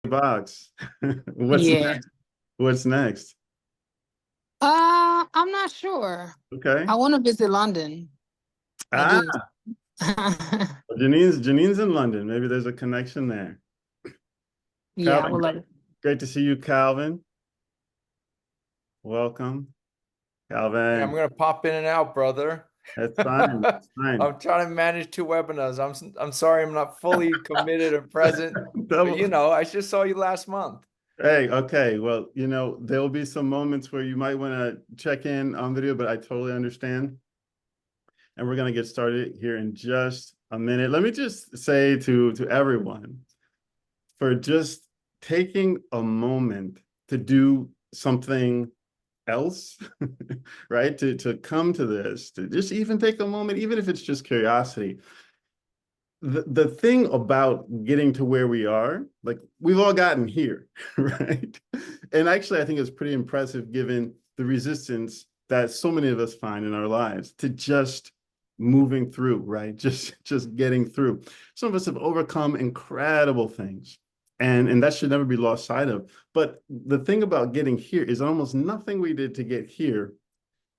box. What's Yeah. next? What's next? I'm not sure. Okay. I want to visit London. I do. Ah, Janine's in London. Maybe there's a connection there. Yeah, I Calvin, would love it. great to see you, Calvin. Welcome, Yeah, I'm Calvin. gonna pop in and out, brother. That's fine. That's fine. I'm trying to manage two webinars. I'm sorry I'm not fully committed and present, but Double. I just saw you last month. Hey, okay. Well, there will be some moments where you might want to check in on video, but I totally understand. And we're going to get started here in just a minute. Let me just say to everyone for just taking a moment to do something else, right? To come to this, to just even take a moment, even if it's just curiosity. The thing about getting to where we are, like we've all gotten here, right? And actually, I think it's pretty impressive given the resistance that so many of us find in our lives to just moving through, right? Just getting through. Some of us have overcome incredible things, and that should never be lost sight of. But the thing about getting here is almost nothing we did to get here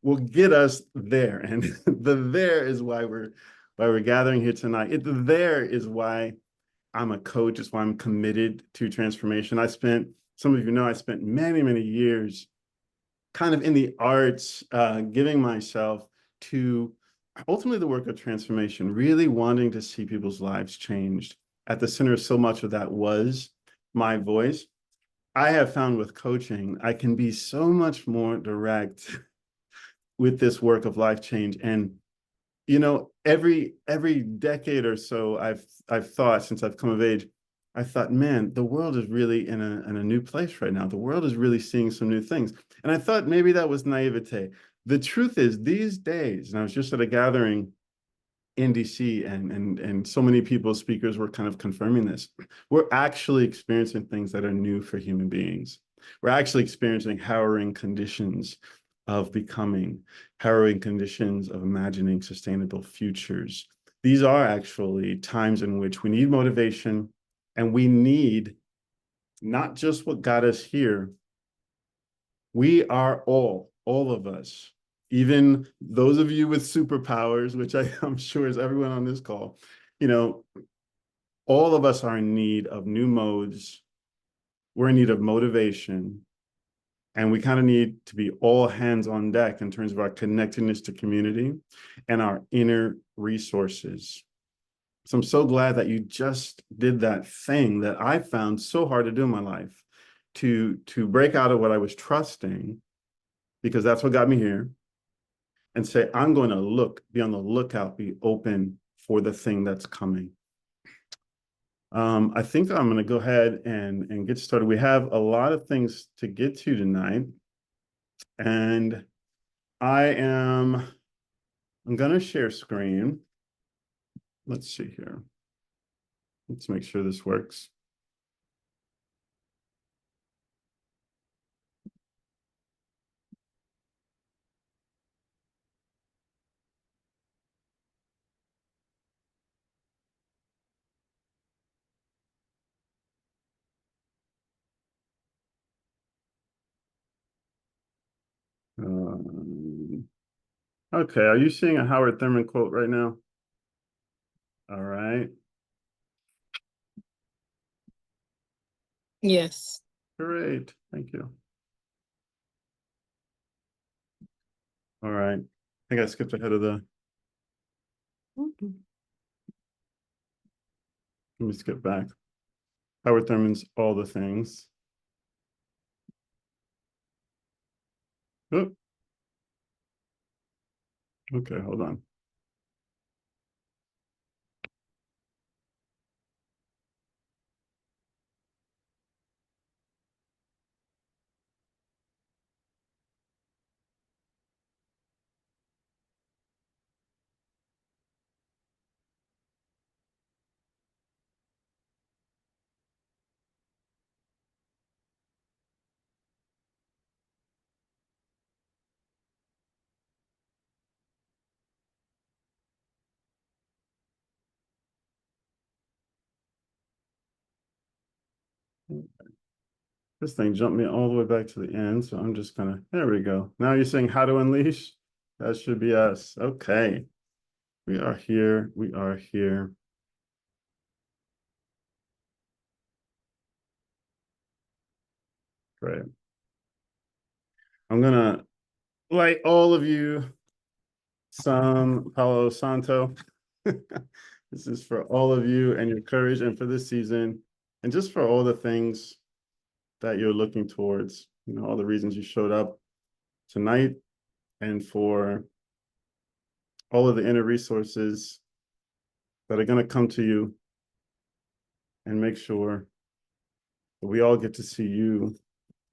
will get us there. And the there is why we're gathering here tonight. The there is why I'm a coach. It's why I'm committed to transformation. Some of you know, I spent many, many years kind of in the arts, giving myself to ultimately the work of transformation, really wanting to see people's lives changed. At the center of so much of that was my voice. I have found with coaching, I can be so much more direct with this work of life change. And every decade or so, I've thought since I've come of age, I thought, man, the world is really in a new place right now. The world is really seeing some new things. And I thought maybe that was naivete. The truth is, these days, and I was just at a gathering in DC, and so many people, speakers were kind of confirming this. We're actually experiencing things that are new for human beings. We're actually experiencing harrowing conditions of becoming, harrowing conditions of imagining sustainable futures. These are actually times in which we need motivation, and we need not just what got us here. We are all of us, even those of you with superpowers, which I'm sure is everyone on this call, you know, all of us are in need of new modes. We're in need of motivation. And we kind of need to be all hands on deck in terms of our connectedness to community and our inner resources. So I'm so glad that you just did that thing that I found so hard to do in my life, to break out of what I was trusting, because that's what got me here, and say, I'm going to be on the lookout, be open for the thing that's coming. I think I'm going to go ahead and get started. We have a lot of things to get to tonight. And I'm going to share screen. Let's see here. Let's make sure this works. Okay, are you seeing a Howard Thurman quote right now? All right, Yes. great, thank you. All right, I think I skipped ahead of the. Let me skip back. Howard Thurman's All the Things. Oh, okay, hold on. This thing jumped me all the way back to the end, so I'm just gonna, there we go. Now you're saying how to unleash? That should be us. Okay. We are here. We are here. Great. I'm gonna light all of you some Palo Santo. This is for all of you and your courage and for this season and just for all the things that you're looking towards, you know, all the reasons you showed up tonight and for all of the inner resources that are going to come to you and make sure that we all get to see you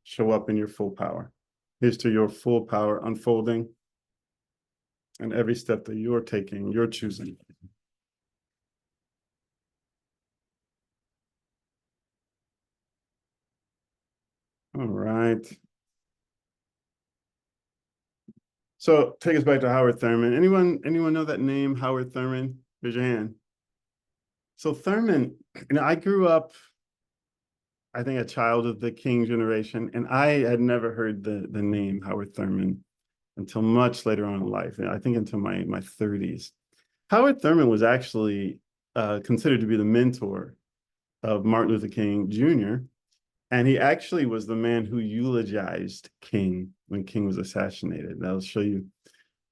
show up in your full power. Here's to your full power unfolding and every step that you're taking, you're choosing. All right. So take us back to Howard Thurman. Anyone know that name, Howard Thurman? Raise your hand. So Thurman, you know, I grew up, I think, a child of the King generation, and I had never heard the name Howard Thurman until much later on in life. I think until my 30s. Howard Thurman was actually considered to be the mentor of Martin Luther King Jr., and he actually was the man who eulogized King when King was assassinated. That'll show you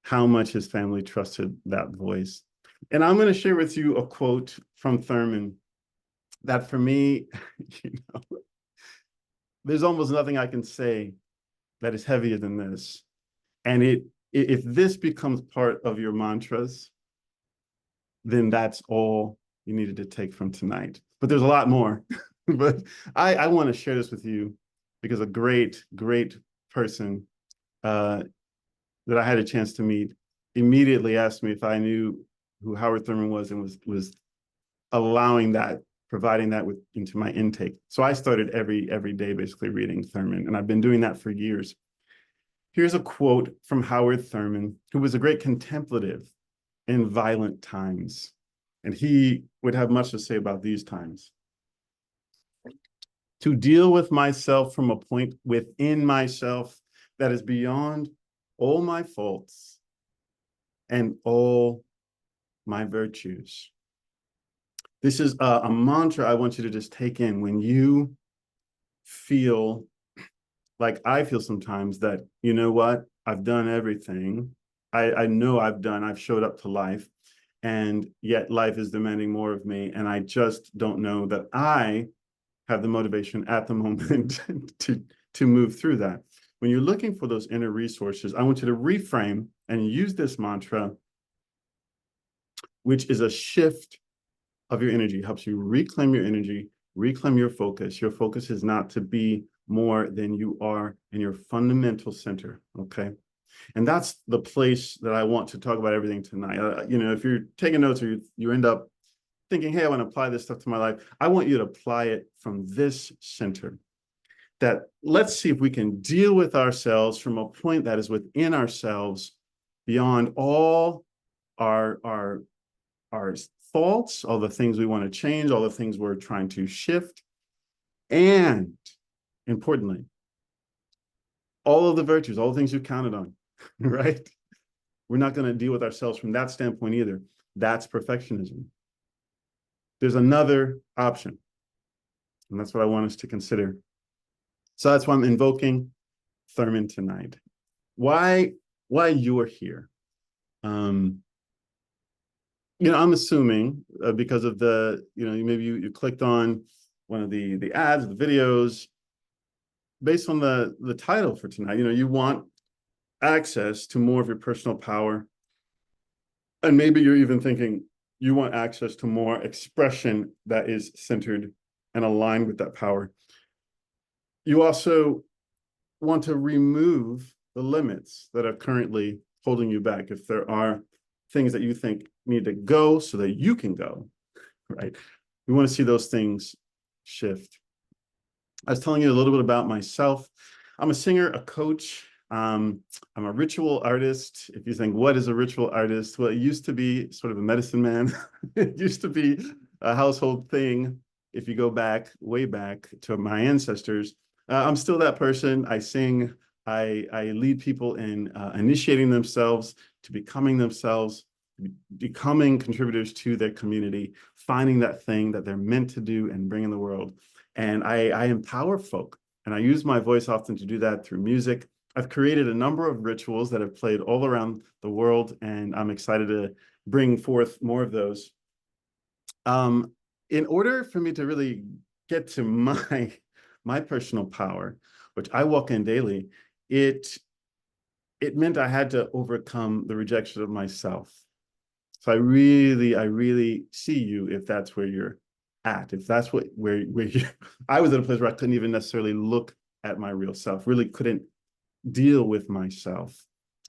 how much his family trusted that voice. And I'm going to share with you a quote from Thurman that for me, you know, there's almost nothing I can say that is heavier than this. And if this becomes part of your mantras, then that's all you needed to take from tonight. But there's a lot more. But I want to share this with you because a great, great person that I had a chance to meet immediately asked me if I knew who Howard Thurman was and was allowing that, providing that into my intake. So I started every day basically reading Thurman, and I've been doing that for years. Here's a quote from Howard Thurman, who was a great contemplative in violent times. And he would have much to say about these times. To deal with myself from a point within myself that is beyond all my faults and all my virtues. This is a mantra I want you to just take in when you feel like I feel sometimes that, you know what, I've done everything. I know I've showed up to life, and yet life is demanding more of me. And I just don't know that I have the motivation at the moment to move through that. When you're looking for those inner resources, I want you to reframe and use this mantra, which is a shift of your energy. It helps you reclaim your energy, reclaim your focus. Your focus is not to be more than you are in your fundamental center, okay? And that's the place that I want to talk about everything tonight. You know, if you're taking notes or you end up thinking, hey, I want to apply this stuff to my life, I want you to apply it from this center. That let's see if we can deal with ourselves from a point that is within ourselves, beyond all our faults, all the things we want to change, all the things we're trying to shift, and importantly, all of the virtues, all the things you counted on, right? We're not going to deal with ourselves from that standpoint either. That's perfectionism. There's another option, and that's what I want us to consider. So that's why I'm invoking Thurman tonight. Why you're here? You know, I'm assuming because of the, you know, maybe you clicked on one of the ads, the videos, based on the title for tonight. You know, you want access to more of your personal power. And maybe you're even thinking you want access to more expression that is centered and aligned with that power. You also want to remove the limits that are currently holding you back. If there are things that you think need to go so that you can go, right? We want to see those things shift. I was telling you a little bit about myself. I'm a singer, a coach. I'm a ritual artist. If you think, what is a ritual artist? Well, it used to be sort of a medicine man. It used to be a household thing if you go back, way back to my ancestors, I'm still that person. I sing, I lead people in initiating themselves to becoming themselves, becoming contributors to their community, finding that thing that they're meant to do and bring in the world. And I empower folk, and I use my voice often to do that through music. I've created a number of rituals that have played all around the world, and I'm excited to bring forth more of those. In order for me to really get to my personal power, which I walk in daily, it meant I had to overcome the rejection of myself. So I really see you if that's where you're at, if that's where you, I was at a place where I couldn't even necessarily look at my real self, really couldn't deal with myself.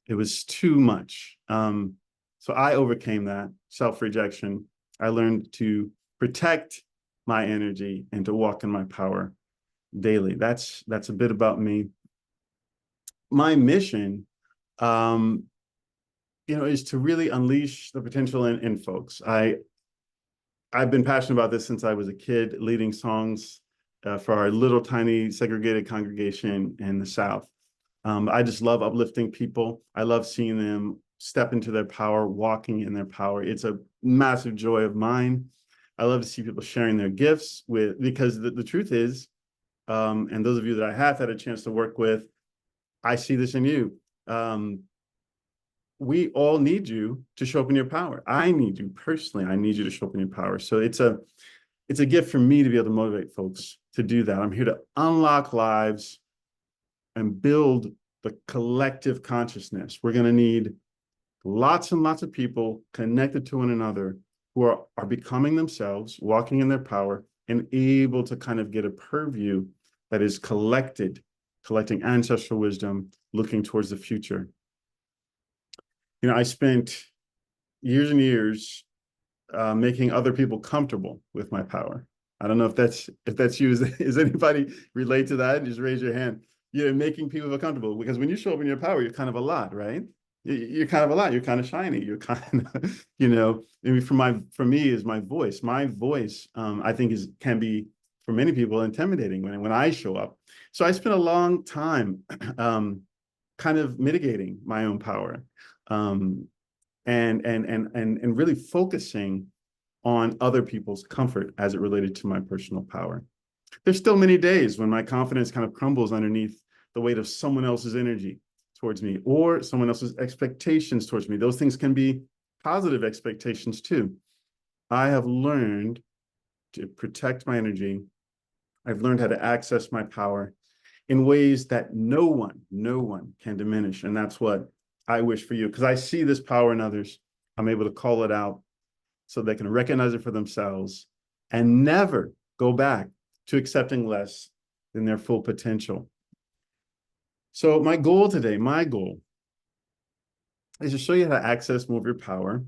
It was too much. So I overcame that self-rejection. I learned to protect my energy and to walk in my power daily. That's a bit about me. My mission, is to really unleash the potential in folks. I've been passionate about this since I was a kid, leading songs for our little tiny segregated congregation in the South. I just love uplifting people. I love seeing them step into their power, walking in their power. It's a massive joy of mine. I love to see people sharing their gifts because the truth is, and those of you that I have had a chance to work with, I see this in you. We all need you to show up in your power. I need you personally. I need you to show up in your power. So it's a gift for me to be able to motivate folks to do that. I'm here to unlock lives and build the collective consciousness. We're going to need lots and lots of people connected to one another who are becoming themselves, walking in their power, and able to kind of get a purview that is collecting ancestral wisdom, looking towards the future. I spent years and years making other people comfortable with my power. I don't know if that's you. Is anybody relate to that? Just raise your hand. Making people feel comfortable, because when you show up in your power, you're kind of a lot, right? You're kind of a lot. You're kind of shiny. You're kind of, maybe for me is my voice. My voice, I think can be for many people intimidating when I show up. So I spent a long time kind of mitigating my own power, and really focusing on other people's comfort as it related to my personal power. There's still many days when my confidence kind of crumbles underneath the weight of someone else's energy towards me or someone else's expectations towards me. Those things can be positive expectations too. I have learned to protect my energy. I've learned how to access my power in ways that no one can diminish. And that's what I wish for you, because I see this power in others. I'm able to call it out so they can recognize it for themselves and never go back to accepting less than their full potential. So my goal is to show you how to access more of your power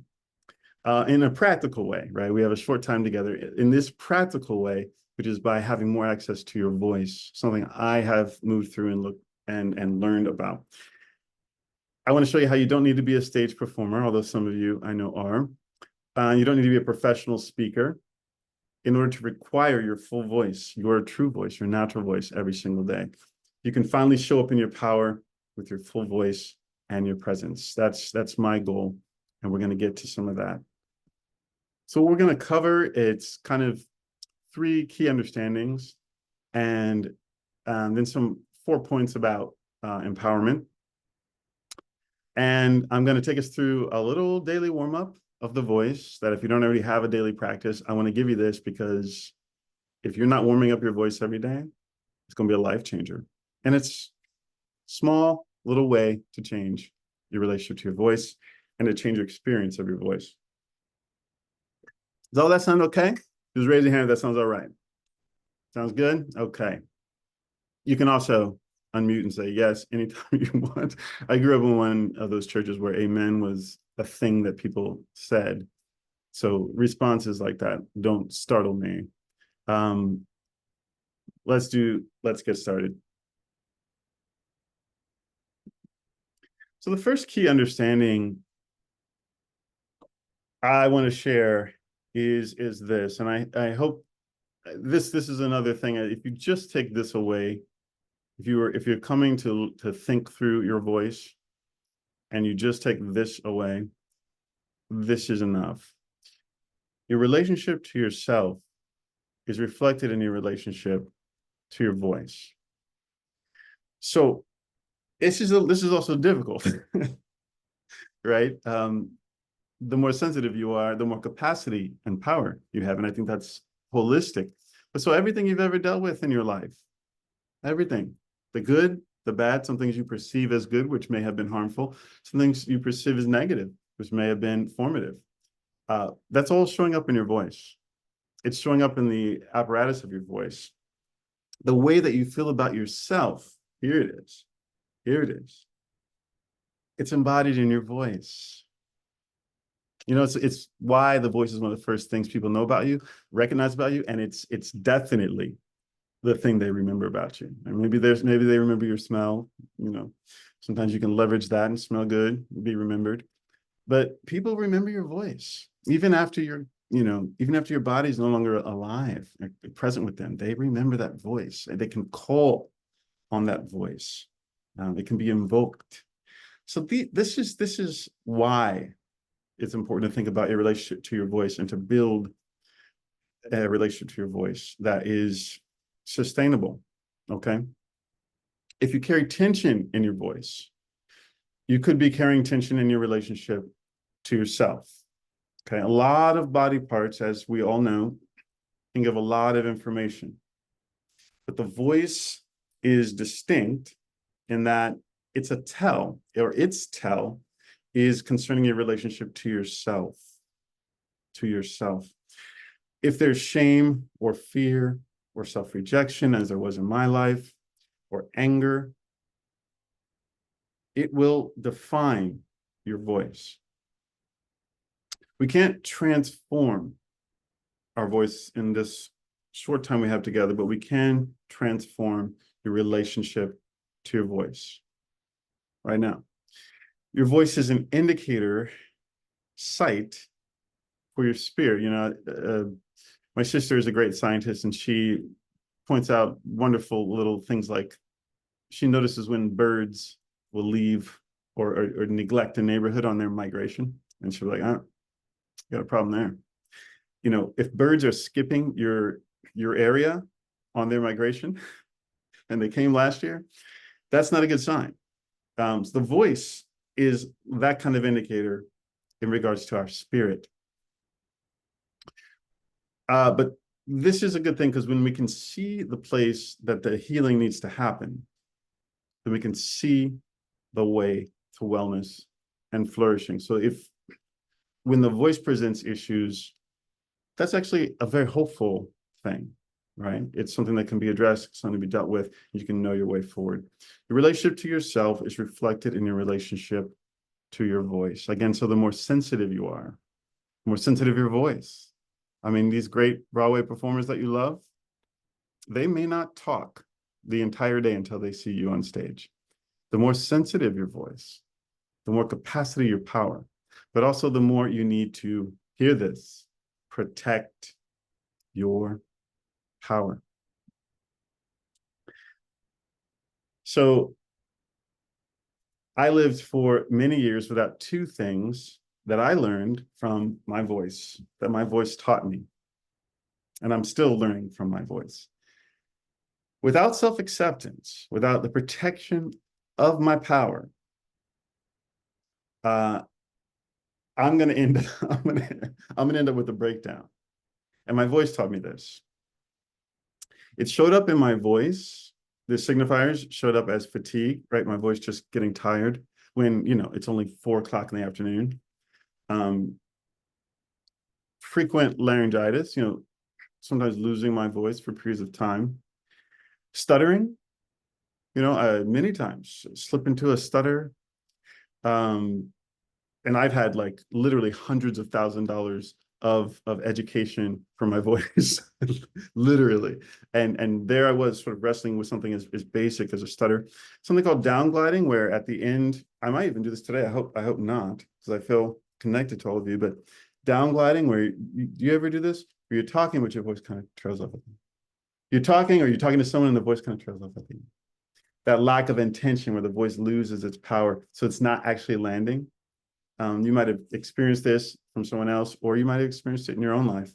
in a practical way, right? We have a short time together in this practical way, which is by having more access to your voice, something I have moved through and looked and learned about. I want to show you how you don't need to be a stage performer, although some of you I know are. You don't need to be a professional speaker in order to require your full voice, your true voice, your natural voice every single day. You can finally show up in your power with your full voice and your presence. That's my goal, and we're going to get to some of that. So what we're going to cover, it's kind of 3 key understandings, and then some 4 points about empowerment. And I'm going to take us through a little daily warm-up of the voice that if you don't already have a daily practice, I want to give you this, because if you're not warming up your voice every day, it's going to be a life changer. And it's small little way to change your relationship to your voice and to change your experience of your voice. Does all that sound okay? Just raise your hand if that sounds all right. Sounds good? Okay. You can also unmute and say yes anytime you want. I grew up in one of those churches where amen was a thing that people said. So responses like that don't startle me. Let's get started. So the first key understanding I want to share is this, and I hope this is another thing. If you just take this away, if you're coming to think through your voice, and you just take this away, this is enough. Your relationship to yourself is reflected in your relationship to your voice. So this is also difficult, right? The more sensitive you are, the more capacity and power you have. And I think that's holistic. But so everything you've ever dealt with in your life, everything, the good, the bad, some things you perceive as good, which may have been harmful, some things you perceive as negative, which may have been formative. That's all showing up in your voice. It's showing up in the apparatus of your voice. The way that you feel about yourself, here it is. Here it is. It's embodied in your voice. You know, it's why the voice is one of the first things people know about you, recognize about you, and it's definitely the thing they remember about you. And maybe they remember your smell. You know, sometimes you can leverage that and smell good, be remembered. But people remember your voice, even after your body is no longer alive, or present with them. They remember that voice, and they can call on that voice. It can be invoked. So this is why it's important to think about your relationship to your voice and to build a relationship to your voice that is sustainable. Okay. If you carry tension in your voice, you could be carrying tension in your relationship to yourself. Okay. A lot of body parts, as we all know, can give a lot of information. But the voice is distinct in that it's a tell, or its tell is concerning your relationship to yourself. To yourself. If there's shame or fear or self-rejection, as there was in my life, or anger, it will define your voice. We can't transform our voice in this short time we have together, but we can transform your relationship to your voice right now. Your voice is an indicator site for your spirit. You know, my sister is a great scientist, and she points out wonderful little things like she notices when birds will leave or neglect a neighborhood on their migration. And she'll be like, oh, got a problem there. You know, if birds are skipping your area on their migration and they came last year, that's not a good sign. So the voice is that kind of indicator in regards to our spirit. But this is a good thing, because when we can see the place that the healing needs to happen, then we can see the way to wellness and flourishing. So when the voice presents issues, that's actually a very hopeful thing, right? It's something that can be addressed, something to be dealt with, and you can know your way forward. Your relationship to yourself is reflected in your relationship to your voice. Again, so the more sensitive you are, the more sensitive your voice. I mean, these great Broadway performers that you love, they may not talk the entire day until they see you on stage. The more sensitive your voice, the more capacity your power, but also the more you need to hear this, protect your power. So I lived for many years without two things that I learned from my voice, that my voice taught me. And I'm still learning from my voice. Without self-acceptance, without the protection of my power, I'm gonna end up with a breakdown. And my voice taught me this. It showed up in my voice. The signifiers showed up as fatigue, right? My voice just getting tired when, you know, it's only 4 o'clock in the afternoon. Frequent laryngitis, you know, sometimes losing my voice for periods of time. Stuttering, you know, many times slip into a stutter. And I've had like literally hundreds of $1,000s of education for my voice, literally. And there I was sort of wrestling with something as basic as a stutter, something called down gliding, where at the end, I might even do this today. I hope not, because I feel connected to all of you, but down gliding, where do you ever do this? or you're talking, but your voice kind of trails off at the end. You're talking, or you're talking to someone and the voice kind of trails off at the end. That lack of intention where the voice loses its power. So it's not actually landing. You might have experienced this from someone else, or you might have experienced it in your own life.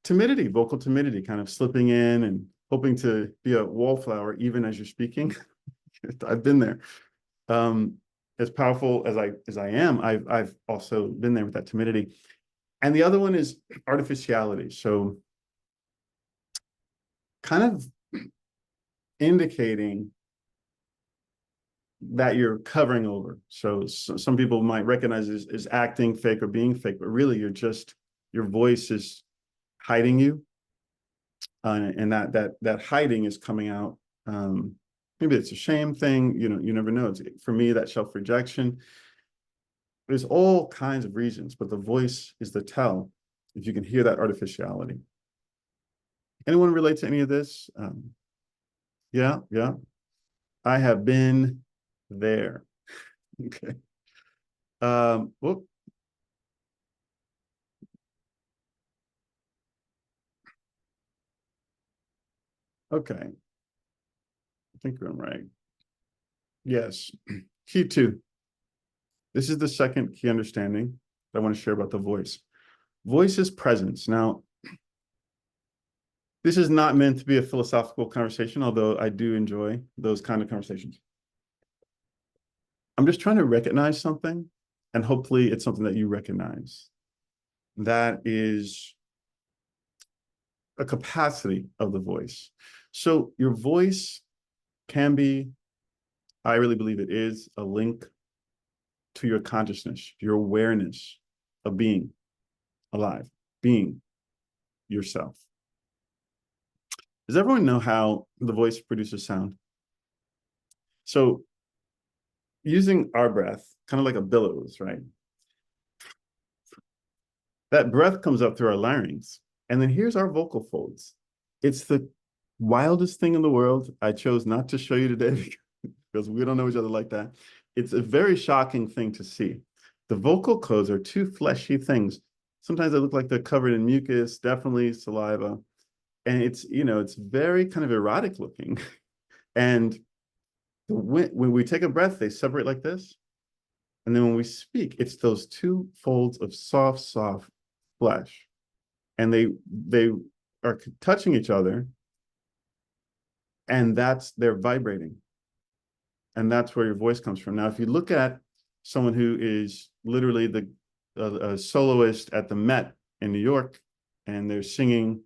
Timidity, vocal timidity, kind of slipping in and hoping to be a wallflower even as you're speaking. I've been there. As powerful as I am, I've also been there with that timidity. And the other one is artificiality. So kind of indicating that you're covering over. So some people might recognize it as acting fake or being fake, but really your voice is hiding you. And that hiding is coming out. Maybe it's a shame thing, you never know. For me, that self-rejection. There's all kinds of reasons, but the voice is the tell if you can hear that artificiality. Anyone relate to any of this? Yeah. I have been there. Okay. Whoop. Okay. I think I'm right. Yes. Key 2. This is the second key understanding that I want to share about the voice. Voice is presence. Now, this is not meant to be a philosophical conversation, although I do enjoy those kind of conversations. I'm just trying to recognize something, and hopefully it's something that you recognize. That is a capacity of the voice. So your voice can be, I really believe it is, a link to your consciousness, your awareness of being alive, being yourself. Does everyone know how the voice produces sound? So using our breath, kind of like a billows, right? That breath comes up through our larynx, and then here's our vocal folds. It's the wildest thing in the world. I chose not to show you today because we don't know each other like that. It's a very shocking thing to see. The vocal cords are two fleshy things. Sometimes they look like they're covered in mucus, definitely saliva. And it's very kind of erotic looking. And when we take a breath, they separate like this. And then when we speak, it's those two folds of soft flesh. And they are touching each other. And they're vibrating. And that's where your voice comes from. Now, if you look at someone who is literally a soloist at the Met in New York, and they're singing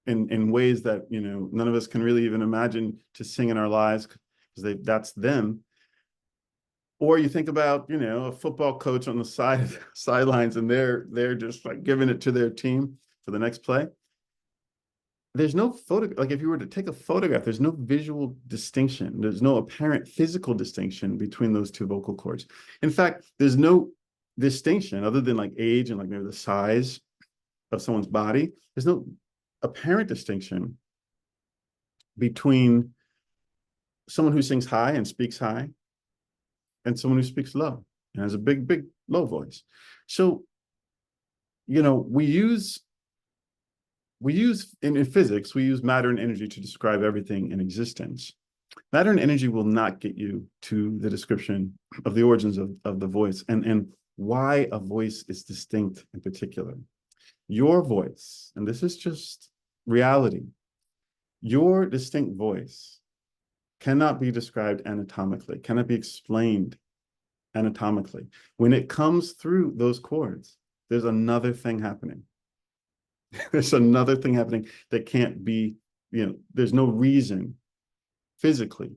in ways that none of us can really even imagine to sing in our lives, because that's them. Or you think about a football coach on the sidelines, and they're just like giving it to their team for the next play. There's no photo, like if you were to take a photograph, there's no visual distinction. There's no apparent physical distinction between those two vocal cords. In fact, there's no distinction other than like age and like maybe the size of someone's body. There's no apparent distinction between someone who sings high and speaks high and someone who speaks low and has a big low voice. So, we use in physics, we use matter and energy to describe everything in existence. Matter and energy will not get you to the description of the origins of the voice and why a voice is distinct in particular. Your voice, and this is just reality, your distinct voice cannot be described anatomically, cannot be explained anatomically. When it comes through those cords, there's another thing happening. There's another thing happening that can't be, there's no reason physically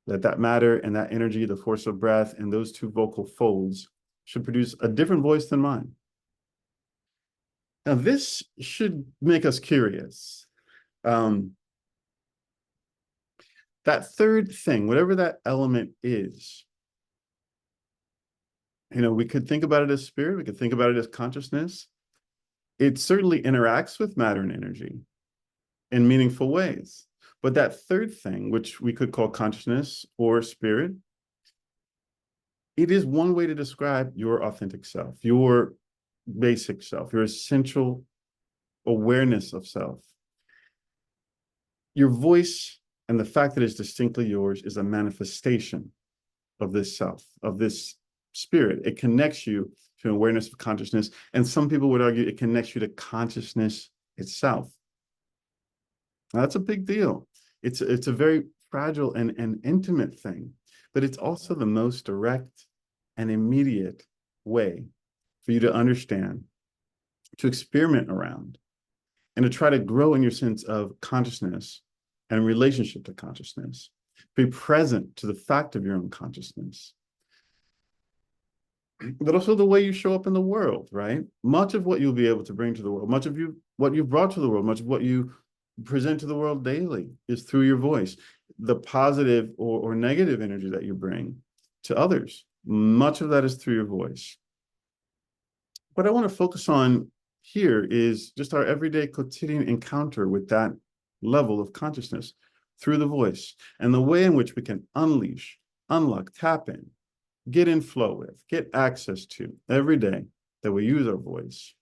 that matter and that energy, the force of breath, and those two vocal folds should produce a different voice than mine. Now, this should make us curious. That third thing, whatever that element is, we could think about it as spirit, we could think about it as consciousness. It certainly interacts with matter and energy in meaningful ways. But that third thing, which we could call consciousness or spirit, it is one way to describe your authentic self, your basic self, your essential awareness of self. Your voice and the fact that it's distinctly yours is a manifestation of this self, of this spirit. It connects you to awareness of consciousness. And some people would argue it connects you to consciousness itself. Now, that's a big deal. It's a very fragile and intimate thing, but it's also the most direct and immediate way for you to understand, to experiment around, and to try to grow in your sense of consciousness and relationship to consciousness. Be present to the fact of your own consciousness, but also the way you show up in the world, right? Much of what you'll be able to bring to the world, much of what you've brought to the world, much of what you present to the world daily is through your voice. The positive or negative energy that you bring to others, much of that is through your voice. What I want to focus on here is just our everyday quotidian encounter with that level of consciousness through the voice, and the way in which we can unleash, unlock, tap in, get in flow with, get access to every day that we use our voice,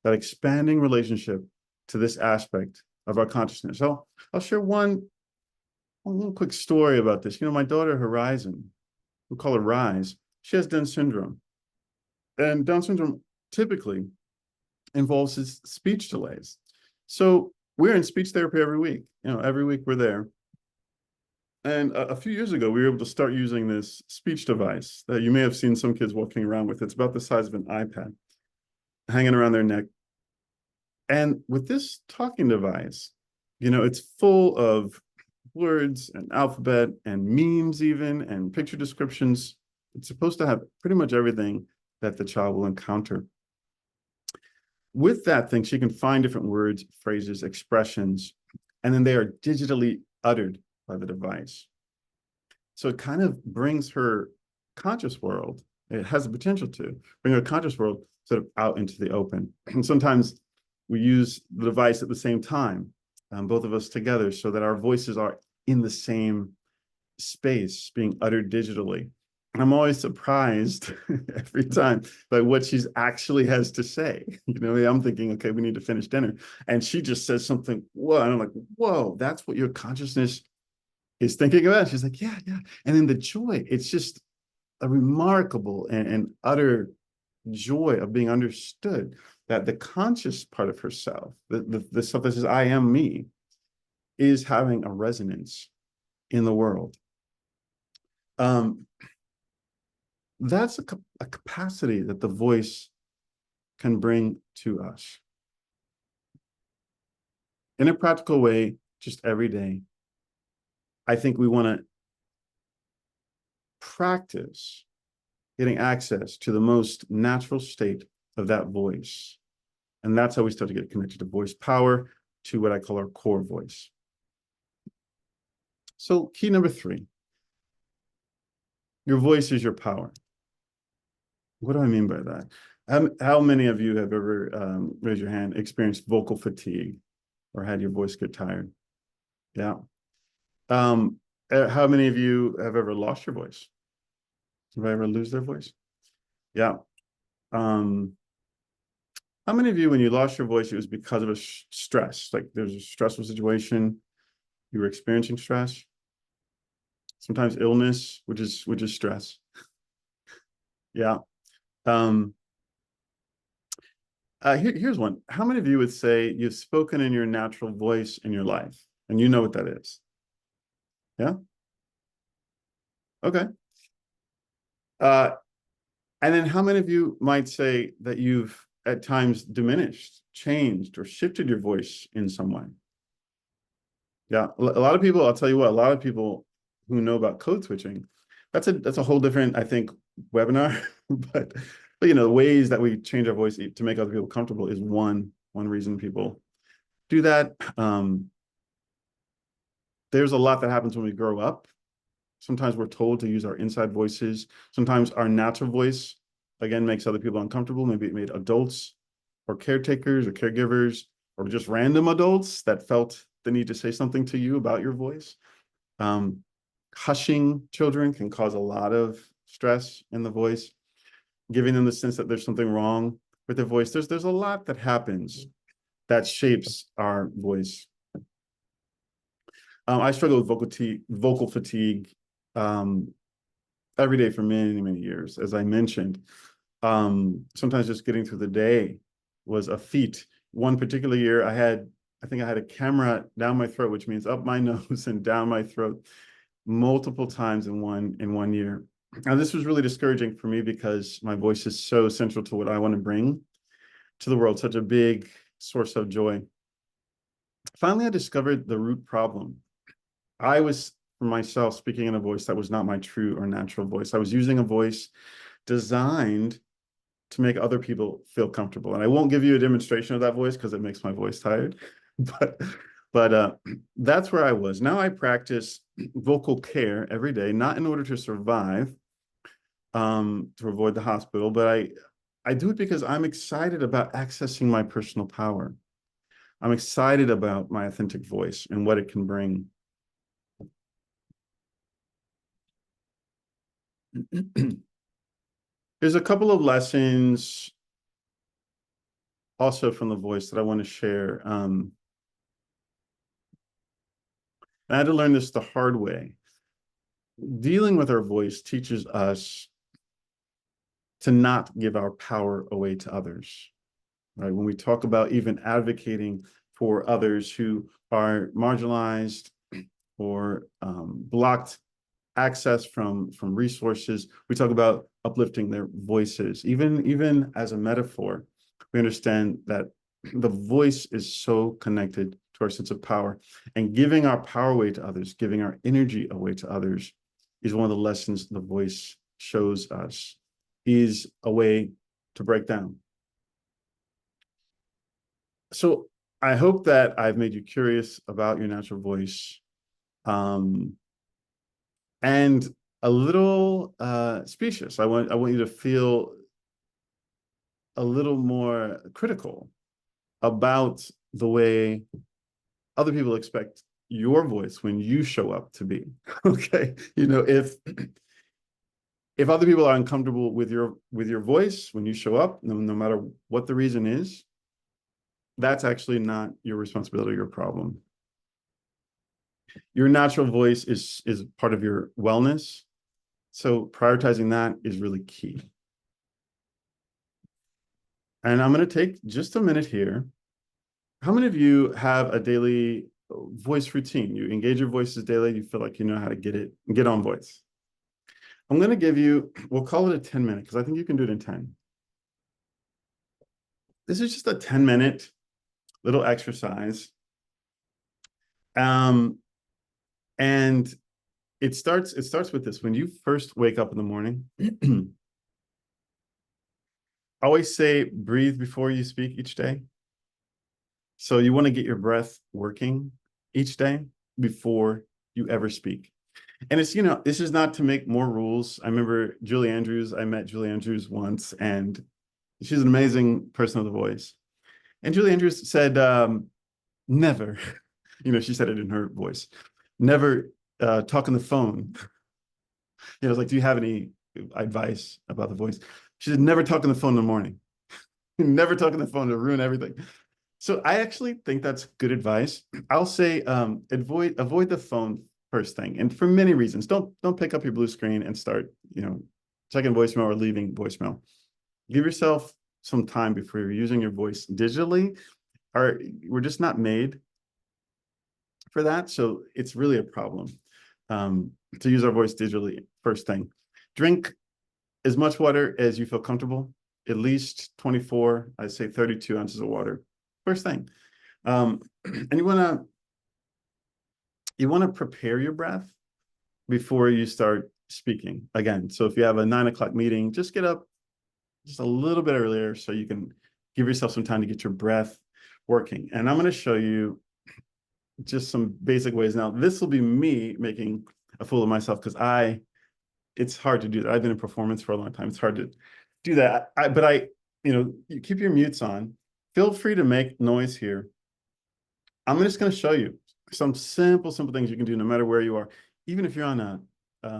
that expanding relationship to this aspect of our consciousness. So I'll share one little quick story about this. My daughter Horizon, we call her Rise, she has Down syndrome. And Down syndrome typically involves his speech delays. So we're in speech therapy every week. Every week we're there. And a few years ago, we were able to start using this speech device that you may have seen some kids walking around with. It's about the size of an iPad hanging around their neck. And with this talking device, it's full of words and alphabet and memes even and picture descriptions. It's supposed to have pretty much everything that the child will encounter. With that thing, she can find different words, phrases, expressions, and then they are digitally uttered by the device. So it kind of brings her conscious world, it has the potential to bring her conscious world sort of out into the open. And sometimes we use the device at the same time, both of us together, so that our voices are in the same space being uttered digitally. I'm always surprised every time by what she's actually has to say. I'm thinking, okay, we need to finish dinner. And she just says something, whoa, and I'm like, whoa, that's what your consciousness is thinking about. She's like, yeah. And then the joy, it's just a remarkable and utter joy of being understood that the conscious part of herself, the stuff that says, I am me, is having a resonance in the world. That's a capacity that the voice can bring to us. In a practical way, just every day, I think we want to practice getting access to the most natural state of that voice. And that's how we start to get connected to voice power, to what I call our core voice. So key number 3, your voice is your power. What do I mean by that? How many of you have ever, raise your hand, experienced vocal fatigue or had your voice get tired? Yeah. How many of you have ever lost your voice? Have I ever lose their voice? Yeah. How many of you, when you lost your voice, it was because of a stress? Like there's a stressful situation, you were experiencing stress? Sometimes illness, which is stress. Yeah. Here's one. How many of you would say you've spoken in your natural voice in your life, and you know what that is? Yeah. Okay. And then how many of you might say that you've at times diminished, changed, or shifted your voice in some way? Yeah, a lot of people, I'll tell you what, a lot of people who know about code switching, that's a whole different, I think, webinar. but the ways that we change our voice to make other people comfortable is one reason people do that. There's a lot that happens when we grow up. Sometimes we're told to use our inside voices. Sometimes our natural voice, again, makes other people uncomfortable. Maybe it made adults or caretakers or caregivers or just random adults that felt the need to say something to you about your voice. Hushing children can cause a lot of stress in the voice, giving them the sense that there's something wrong with their voice. There's a lot that happens that shapes our voice. I struggle with vocal fatigue every day for many, many years. As I mentioned, sometimes just getting through the day was a feat. One particular year, I think I had a camera down my throat, which means up my nose and down my throat multiple times in one year. Now, this was really discouraging for me because my voice is so central to what I want to bring to the world, such a big source of joy. Finally, I discovered the root problem. I was, for myself, speaking in a voice that was not my true or natural voice. I was using a voice designed to make other people feel comfortable. And I won't give you a demonstration of that voice because it makes my voice tired. But that's where I was. Now I practice vocal care every day, not in order to survive, to avoid the hospital, but I do it because I'm excited about accessing my personal power. I'm excited about my authentic voice and what it can bring. There's a couple of lessons also from the voice that I want to share. I had to learn this the hard way. Dealing with our voice teaches us to not give our power away to others, right? When we talk about even advocating for others who are marginalized or blocked access from resources, we talk about uplifting their voices. Even as a metaphor, we understand that the voice is so connected to our sense of power, and giving our power away to others, giving our energy away to others is one of the lessons the voice shows us, is a way to break down. So I hope that I've made you curious about your natural voice, and a little specious. I want you to feel a little more critical about the way other people expect your voice when you show up to be. Okay, if other people are uncomfortable with your voice when you show up, no matter what the reason is, that's actually not your responsibility or your problem. Your natural voice is part of your wellness, so prioritizing that is really key. And I'm going to take just a minute here. How many of you have a daily voice routine? You engage your voices daily, you feel like you know how to get on voice. I'm going to give you, we'll call it a 10-minute, because I think you can do it in 10. This is just a 10-minute little exercise. And it starts with this. When you first wake up in the morning, always say breathe before you speak each day. So you want to get your breath working each day before you ever speak. And it's, this is not to make more rules. I remember Julie Andrews. I met Julie Andrews once, and she's an amazing person with a voice. And Julie Andrews said, never, she said it in her voice, never talk on the phone. I was like, do you have any advice about the voice? She said, never talk on the phone in the morning. Never talk on the phone to ruin everything. So I actually think that's good advice. I'll say avoid the phone first thing, and for many reasons. Don't pick up your blue screen and start checking voicemail or leaving voicemail. Give yourself some time before you're using your voice digitally. We're just not made for that, so it's really a problem to use our voice digitally first thing. Drink as much water as you feel comfortable, at least 24, I'd say 32 ounces of water first thing. And you want to prepare your breath before you start speaking again. So if you have a 9 o'clock meeting, just get up just a little bit earlier so you can give yourself some time to get your breath working. And I'm going to show you just some basic ways. Now, this will be me making a fool of myself because it's hard to do that. I've been in performance for a long time. It's hard to do that. But you keep your mutes on. Feel free to make noise here. I'm just going to show you some simple things you can do no matter where you are. Even if you're on I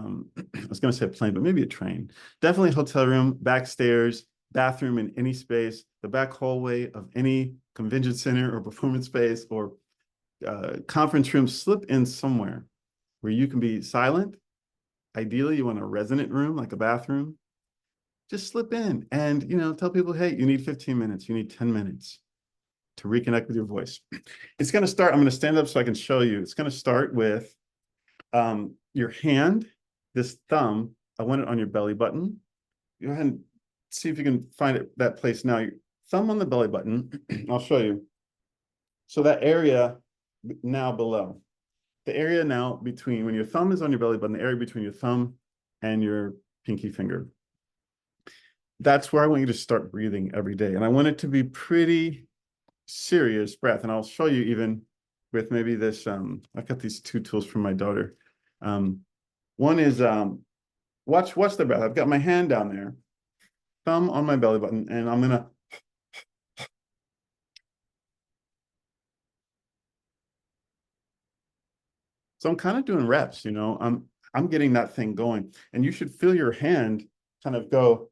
was going to say a plane, but maybe a train. Definitely a hotel room, backstairs, bathroom in any space, the back hallway of any convention center or performance space or conference room, slip in somewhere where you can be silent. Ideally, you want a resonant room like a bathroom. Just slip in and, tell people, hey, you need 15 minutes, you need 10 minutes to reconnect with your voice. It's going to start, I'm going to stand up so I can show you. It's going to start with your hand, this thumb. I want it on your belly button. Go ahead and see if you can find it, that place now. Your thumb on the belly button. I'll show you. So that area now below. The area now between, when your thumb is on your belly button, the area between your thumb and your pinky finger. That's where I want you to start breathing every day. And I want it to be pretty serious breath. And I'll show you even with maybe this, I've got these two tools from my daughter. One is, watch the breath. I've got my hand down there, thumb on my belly button, and I'm gonna. So I'm kind of doing reps, I'm getting that thing going. And you should feel your hand kind of go.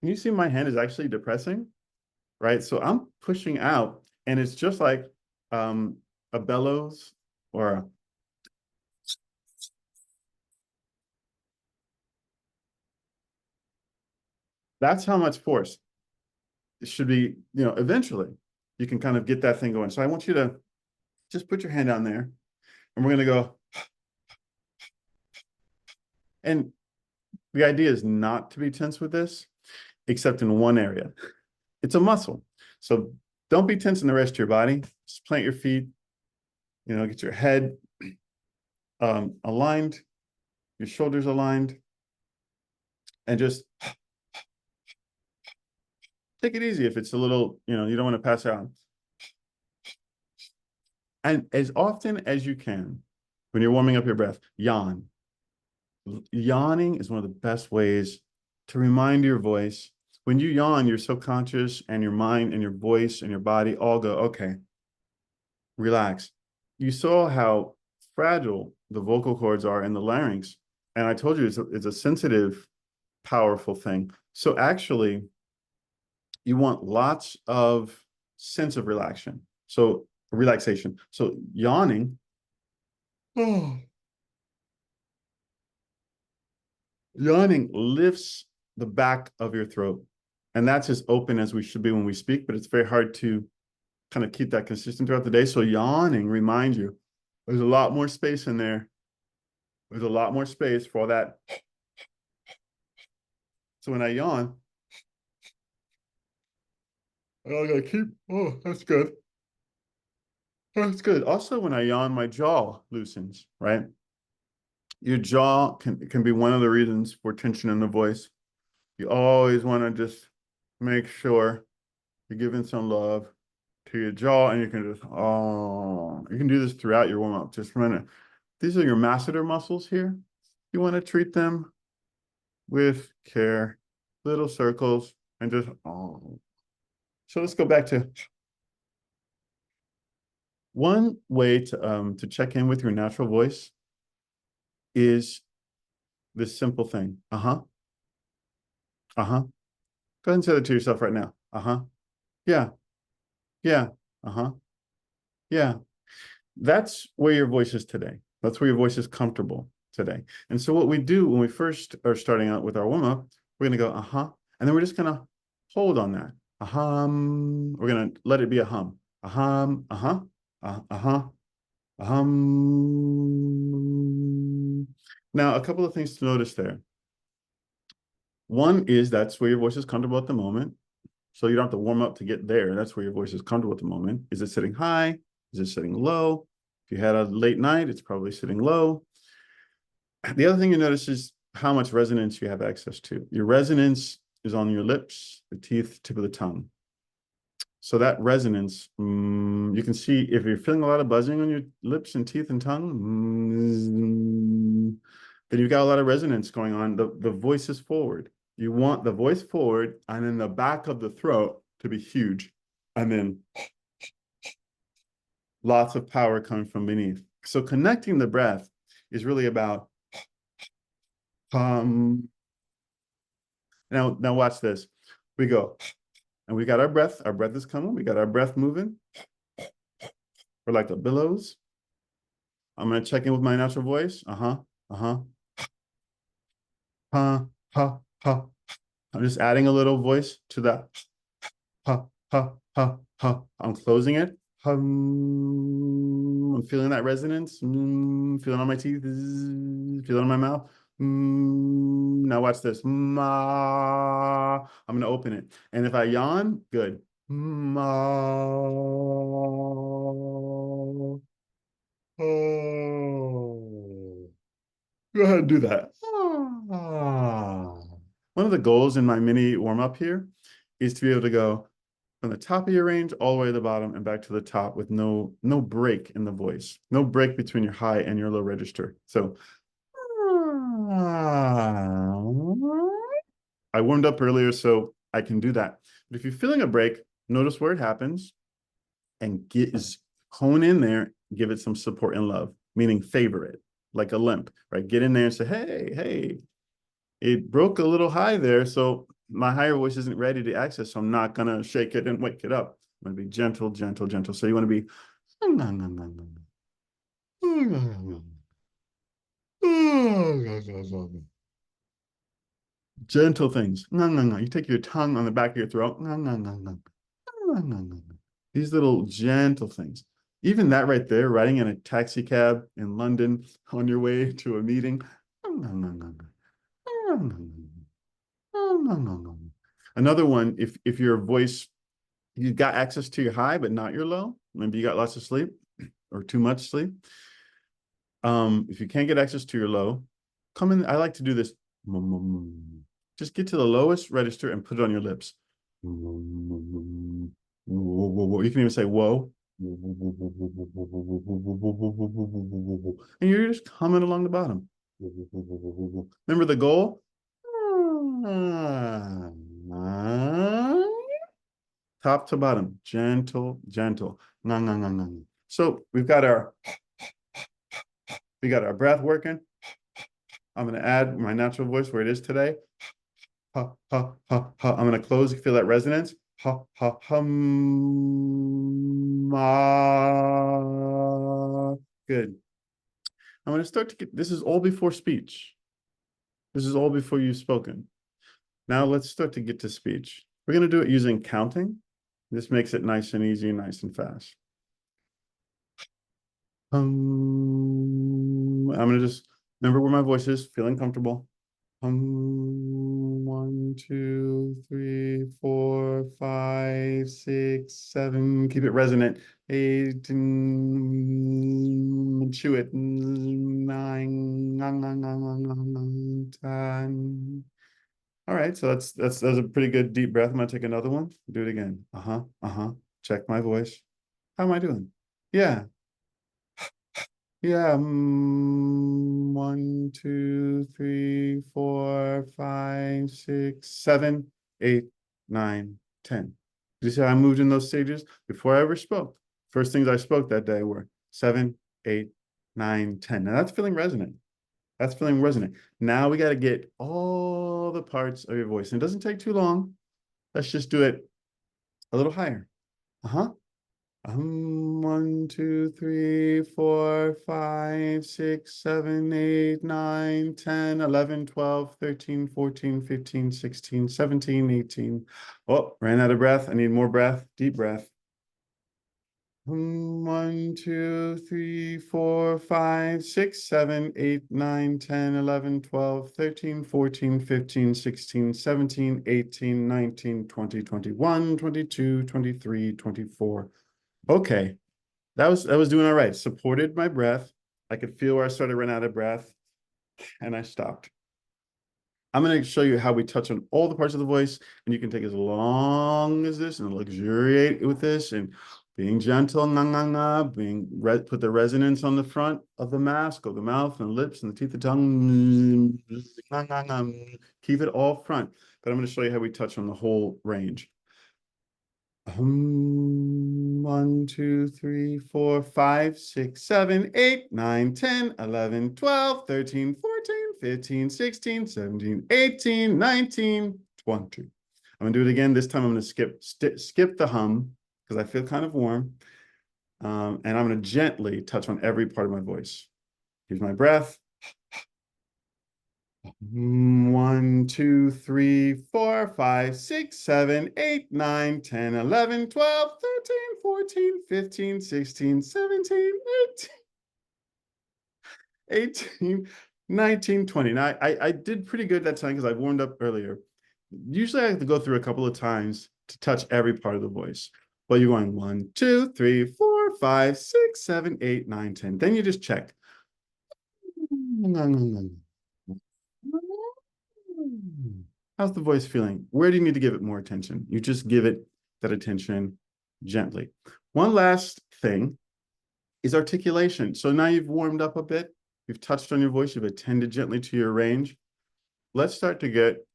Can you see my hand is actually depressing, right? So I'm pushing out, and it's just like a bellows or a. That's how much force it should be, eventually you can kind of get that thing going. So I want you to just put your hand down there, and we're going to go. And the idea is not to be tense with this, except in one area. It's a muscle. So don't be tense in the rest of your body. Just plant your feet, get your head aligned, your shoulders aligned, and just take it easy. If it's a little, you don't want to pass out. And as often as you can, when you're warming up your breath, yawn. Yawning is one of the best ways to remind your voice. When you yawn, your subconscious and your mind and your voice and your body all go, okay, relax. You saw how fragile the vocal cords are in the larynx. And I told you it's a sensitive, powerful thing. So actually, you want lots of sense of relaxation. So yawning. Yawning lifts the back of your throat. And that's as open as we should be when we speak, but it's very hard to kind of keep that consistent throughout the day. So yawning reminds you, there's a lot more space in there. There's a lot more space for all that. So when I yawn, I gotta keep, that's good. That's good. Also, when I yawn, my jaw loosens, right? Your jaw can be one of the reasons for tension in the voice. You always want to just make sure you're giving some love to your jaw, and you can just, you can do this throughout your warm-up. Just remember, these are your masseter muscles here. You want to treat them with care, little circles, and just, So let's go back to one way to check in with your natural voice is this simple thing. Uh-huh. Uh-huh. Go ahead and say that to yourself right now. Uh-huh. Yeah. Yeah. Uh-huh. Yeah. That's where your voice is today. That's where your voice is comfortable today. And so what we do when we first are starting out with our warm-up, we're going to go, uh-huh. And then we're just going to hold on that. Uh-hum. We're going to let it be a hum. Uh-hum. Uh-huh. Uh-huh. Now, a couple of things to notice there. One is that's where your voice is comfortable at the moment. So you don't have to warm up to get there. That's where your voice is comfortable at the moment. Is it sitting high? Is it sitting low? If you had a late night, it's probably sitting low. The other thing you notice is how much resonance you have access to. Your resonance is on your lips, the teeth, tip of the tongue. So that resonance, you can see if you're feeling a lot of buzzing on your lips and teeth and tongue, then you've got a lot of resonance going on. The voice is forward. You want the voice forward and then the back of the throat to be huge. And then lots of power coming from beneath. So connecting the breath is really about Now watch this. We go, and we got our breath. Our breath is coming. We got our breath moving. We're like the billows. I'm gonna check in with my natural voice. Ha, ha, ha. I'm just adding a little voice to that. Ha, ha, ha, ha. I'm closing it. I'm feeling that resonance. Feeling on my teeth. Feeling on my mouth. Now watch this. Ma. I'm gonna open it. And if I yawn, good. Ma. Oh. Go ahead and do that. One of the goals in my mini warm-up here is to be able to go from the top of your range all the way to the bottom and back to the top with no break in the voice, no break between your high and your low register. So I warmed up earlier, so I can do that. But if you're feeling a break, notice where it happens and hone in there, give it some support and love, meaning favor it like a limp, right? Get in there and say, hey, it broke a little high there, so my higher voice isn't ready to access, so I'm not gonna shake it and wake it up. I'm gonna be gentle, gentle, gentle. So you want to be gentle things. You take your tongue on the back of your throat. These little gentle things. Even that right there, riding in a taxi cab in London on your way to a meeting. Another one, if your voice, you got access to your high, but not your low, maybe you got lots of sleep or too much sleep. If you can't get access to your low, come in. I like to do this. Just get to the lowest register and put it on your lips. You can even say whoa. And you're just humming along the bottom. Remember the goal? Top to bottom, gentle, gentle. So we got our breath working. I'm going to add my natural voice where it is today. Ha, ha, ha, ha. I'm going to close. You feel that resonance? Ha, ha, hum, ma. Good. I'm going to start to get, this is all before speech. This is all before you've spoken. Now let's start to get to speech. We're going to do it using counting. This makes it nice and easy, nice and fast. I'm going to just remember where my voice is, feeling comfortable. 1, 2, 3, 4, 5, 6, 7. Keep it resonant. 8, chew it. 9, 10. All right, so that's a pretty good deep breath. I'm gonna take another one. Do it again. Check my voice. How am I doing? Yeah. 1, 2, 3, 4, 5, 6, 7, 8, 9, 10. Did you see how I moved in those stages before I ever spoke? First things I spoke that day were 7, 8, 9, 10. Now that's feeling resonant. That's feeling resonant. Now we got to get all the parts of your voice. And it doesn't take too long. Let's just do it a little higher. 1, 2, 3, 4, 5, 6, 7, 8, 9, 10, 11, 12, 13, 14, 15, 16, 17, 18. Oh, ran out of breath. I need more breath. Deep breath. 1, 2, 3, 4, 5, 6, 7, 8, 9, 10, 11, 12, 13, 14, 15, 16, 17, 18, 19, 20, 21, 22, 23, 24. Okay, that was doing all right. Supported my breath. I could feel where I started to run out of breath, and I stopped. I'm going to show you how we touch on all the parts of the voice, and you can take as long as this and luxuriate with this and being gentle, put the resonance on the front of the mask, of the mouth and the lips and the teeth, the tongue. Keep it all front. But I'm going to show you how we touch on the whole range. 1, 2, 3, 4, 5, 6, 7, 8, 9, 10, 11, 12, 13, 14, 15, 16, 17, 18, 19, 20. I'm gonna do it again. This time I'm gonna skip the hum because I feel kind of warm. And I'm gonna gently touch on every part of my voice. Here's my breath. 1, 2, 3, 4, 5, 6, 7, 8, 9, 10, 11, 12, 13, 14, 15, 16, 17, 18, 19, 20. Now, I did pretty good that time because I warmed up earlier. Usually I have to go through a couple of times to touch every part of the voice. Well, you're going 1, 2, 3, 4, 5, 6, 7, 8, 9, 10. Then you just check. How's the voice feeling? Where do you need to give it more attention? You just give it that attention gently. One last thing is articulation. So now you've warmed up a bit. You've touched on your voice. You've attended gently to your range. Let's start to get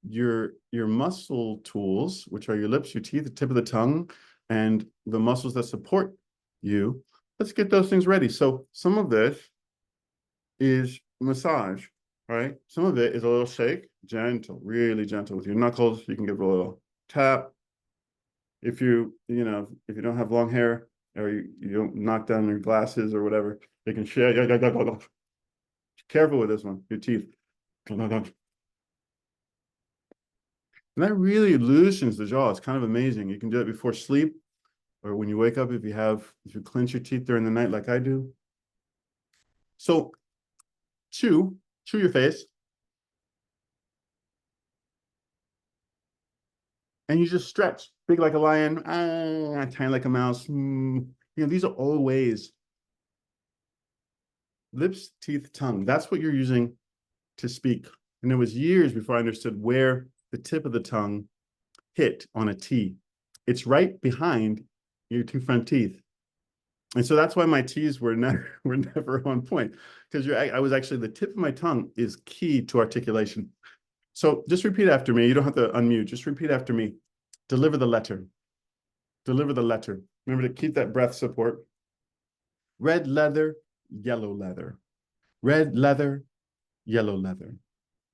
your muscle tools, which are your lips, your teeth, the tip of the tongue, and the muscles that support you. Let's get those things ready. So some of this is massage, right? Some of it is a little shake, gentle, really gentle with your knuckles. You can give it a little tap. If you don't have long hair or you don't knock down your glasses or whatever, you can share. Careful with this one, your teeth. And that really loosens the jaw. It's kind of amazing. You can do it before sleep or when you wake up if you clench your teeth during the night like I do. So chew your face. And you just stretch, big like a lion, tiny like a mouse. These are all ways. Lips, teeth, tongue. That's what you're using to speak. And it was years before I understood where the tip of the tongue hit on a T. It's right behind your two front teeth. And so that's why my T's were never on point, because the tip of my tongue is key to articulation. So just repeat after me. You don't have to unmute. Just repeat after me. Deliver the letter. Deliver the letter. Remember to keep that breath support. Red leather, yellow leather. Red leather, yellow leather.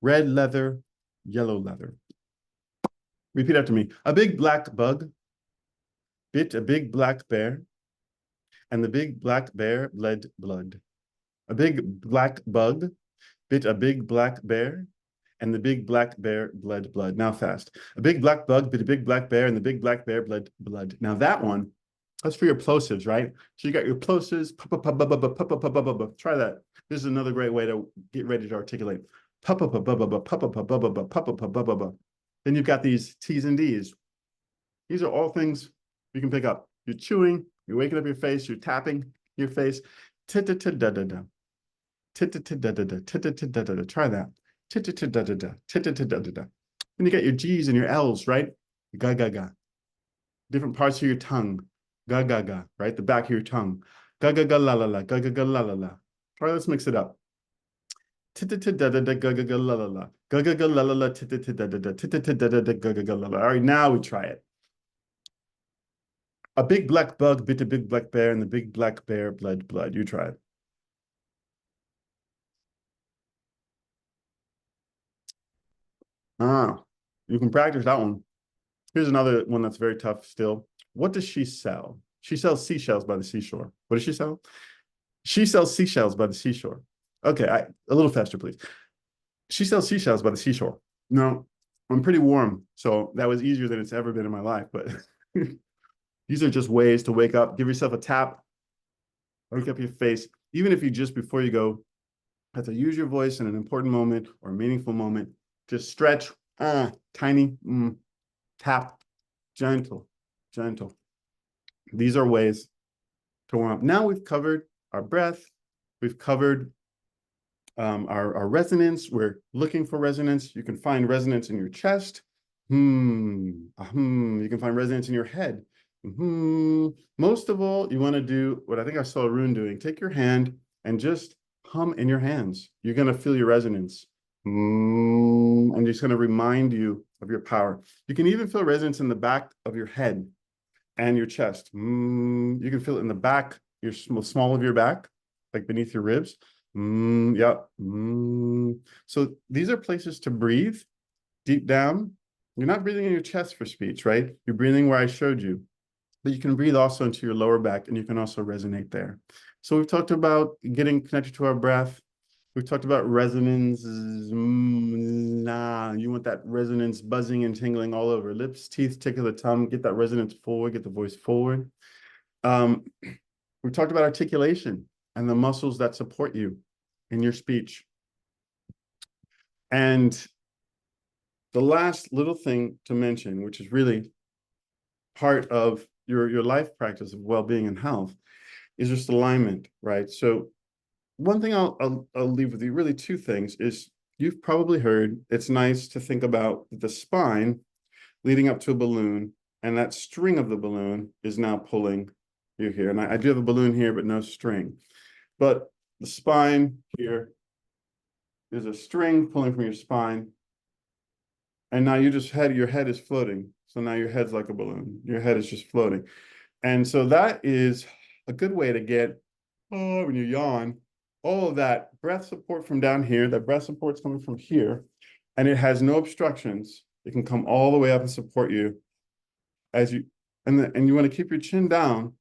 Red leather, yellow leather. Repeat after me. A big black bug bit a big black bear, and the big black bear bled blood. A big black bug bit a big black bear, and the big black bear bled blood. Now fast. A big black bug bit a big black bear, and the big black bear bled blood. Now that one, that's for your plosives, right? So you got your plosives. Try that. This is another great way to get ready to articulate. Then you've got these T's and D's. These are all things you can pick up. You're chewing, you're waking up your face, you're tapping your face. Try that. Then you got your G's and your L's, right? Ga ga ga. Different parts of your tongue. Ga ga ga, right? The back of your tongue. Ga ga ga la la la. Ga ga ga la la la. All right, let's mix it up. Ga ga ga la la la. Ga ga ga la la la. Ga ga ga la la. All right, now we try it. A big black bug bit a big black bear, and the big black bear bled blood. You try it. You can practice that one. Here's another one that's very tough still. What does she sell? She sells seashells by the seashore. What does she sell? She sells seashells by the seashore. Okay, a little faster, please. She sells seashells by the seashore. No, I'm pretty warm, so that was easier than it's ever been in my life. But these are just ways to wake up. Give yourself a tap. Wake up your face. Even if you just, before you go, have to use your voice in an important moment or a meaningful moment. Just stretch, tiny, tap, gentle. These are ways to warm up. Now we've covered our breath. We've covered our resonance. We're looking for resonance. You can find resonance in your chest. You can find resonance in your head. Most of all, you want to do what I think I saw Arun doing. Take your hand and just hum in your hands. You're going to feel your resonance. And it's going to remind you of your power. You can even feel resonance in the back of your head and your chest. You can feel it in the back, your small of your back, like beneath your ribs. Yep. So these are places to breathe deep down. You're not breathing in your chest for speech, right? You're breathing where I showed you. But you can breathe also into your lower back, and you can also resonate there. So we've talked about getting connected to our breath. We've talked about resonance. Nah, you want that resonance buzzing and tingling all over lips, teeth, tick of the tongue. Get that resonance forward, get the voice forward. We've talked about articulation and the muscles that support you in your speech. And the last little thing to mention, which is really part of your life practice of well-being and health, is just alignment, right? So one thing I'll leave with you, really two things, is you've probably heard it's nice to think about the spine leading up to a balloon, and that string of the balloon is now pulling you here. And I do have a balloon here, but no string. But the spine here is a string pulling from your spine. And now your head is floating. So now your head's like a balloon. Your head is just floating. And so that is a good way to get, when you yawn, all of that breath support from down here. That breath support's coming from here, and it has no obstructions. It can come all the way up and support you as you, and you want to keep your chin down,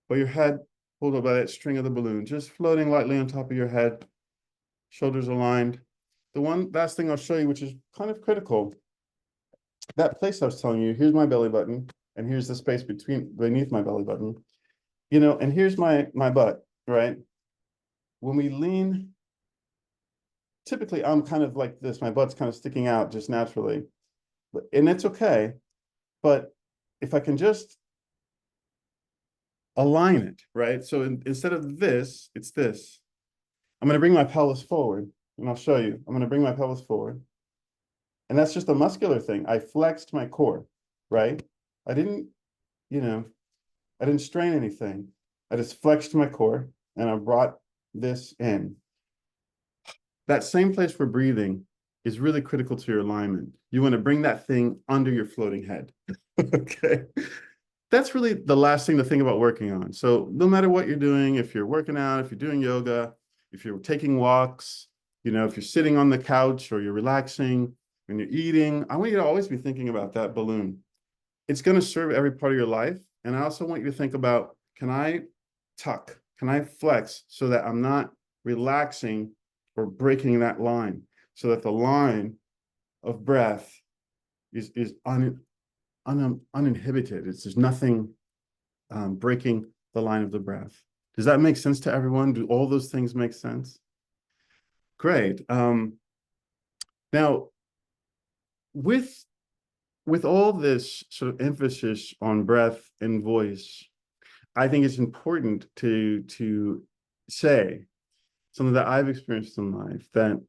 but your head pulled up by that string of the balloon, just floating lightly on top of your head, shoulders aligned. The one last thing I'll show you, which is kind of critical, that place I was telling you, here's my belly button, and here's the space beneath my belly button, and here's my butt, right? When we lean, typically I'm kind of like this, my butt's kind of sticking out just naturally, and it's okay. But if I can just align it, right? So instead of this, it's this. I'm going to bring my pelvis forward, and I'll show you. I'm going to bring my pelvis forward. And that's just a muscular thing. I flexed my core, right? I didn't strain anything. I just flexed my core, and I brought this in. That same place for breathing is really critical to your alignment. You want to bring that thing under your floating head. Okay. That's really the last thing to think about working on. So no matter what you're doing, if you're working out, if you're doing yoga, if you're taking walks, if you're sitting on the couch or you're relaxing, when you're eating, I want you to always be thinking about that balloon. It's going to serve every part of your life. And I also want you to think about, can I tuck? Can I flex so that I'm not relaxing or breaking that line, so that the line of breath is uninhibited. There's nothing breaking the line of the breath. Does that make sense to everyone? Do all those things make sense? Great. Now, with all this sort of emphasis on breath and voice, I think it's important to say something that I've experienced in life, that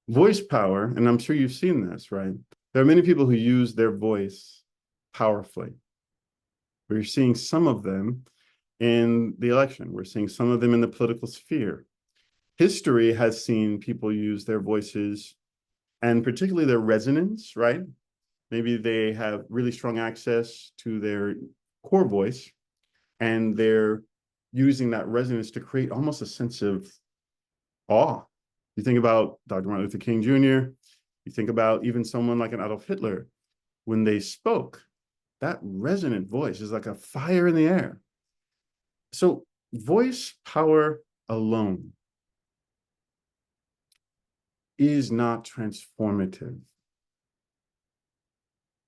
voice power, and I'm sure you've seen this, right? There are many people who use their voice powerfully. We're seeing some of them in the election. We're seeing some of them in the political sphere. History has seen people use their voices, and particularly their resonance, right? Maybe they have really strong access to their core voice, and they're using that resonance to create almost a sense of awe. You think about Dr. Martin Luther King Jr., you think about even someone like an Adolf Hitler. When they spoke, that resonant voice is like a fire in the air. So voice power alone is not transformative.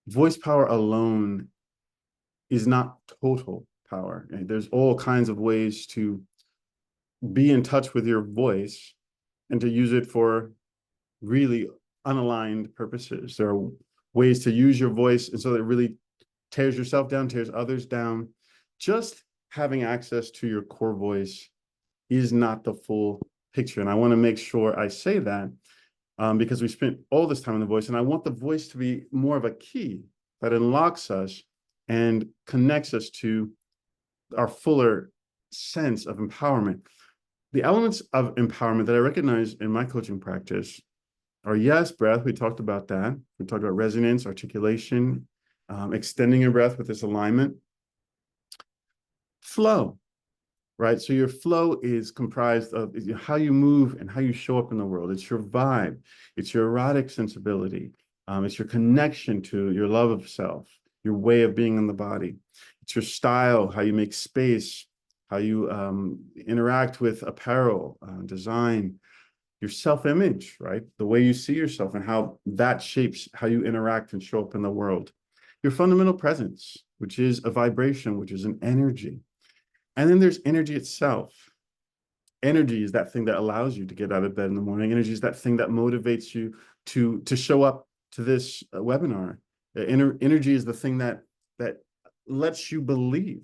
Voice power alone is not total power. And there's all kinds of ways to be in touch with your voice and to use it for really unaligned purposes. There are ways to use your voice and so that it really tears yourself down, tears others down. Just having access to your core voice is not the full picture. And I want to make sure I say that because we spent all this time on the voice, and I want the voice to be more of a key that unlocks us and connects us to our fuller sense of empowerment. The elements of empowerment that I recognize in my coaching practice are, yes, breath. We talked about that. We talked about resonance, articulation, extending your breath with this alignment. Flow. right? So your flow is comprised of how you move and how you show up in the world. It's your vibe. It's your erotic sensibility. It's your connection to your love of self, your way of being in the body. It's your style, how you make space, how you interact with apparel, design, your self-image, right? The way you see yourself and how that shapes how you interact and show up in the world. Your fundamental presence, which is a vibration, which is an energy. And then there's energy itself. Energy is that thing that allows you to get out of bed in the morning. Energy is that thing that motivates you to show up to this webinar. Energy is the thing that lets you believe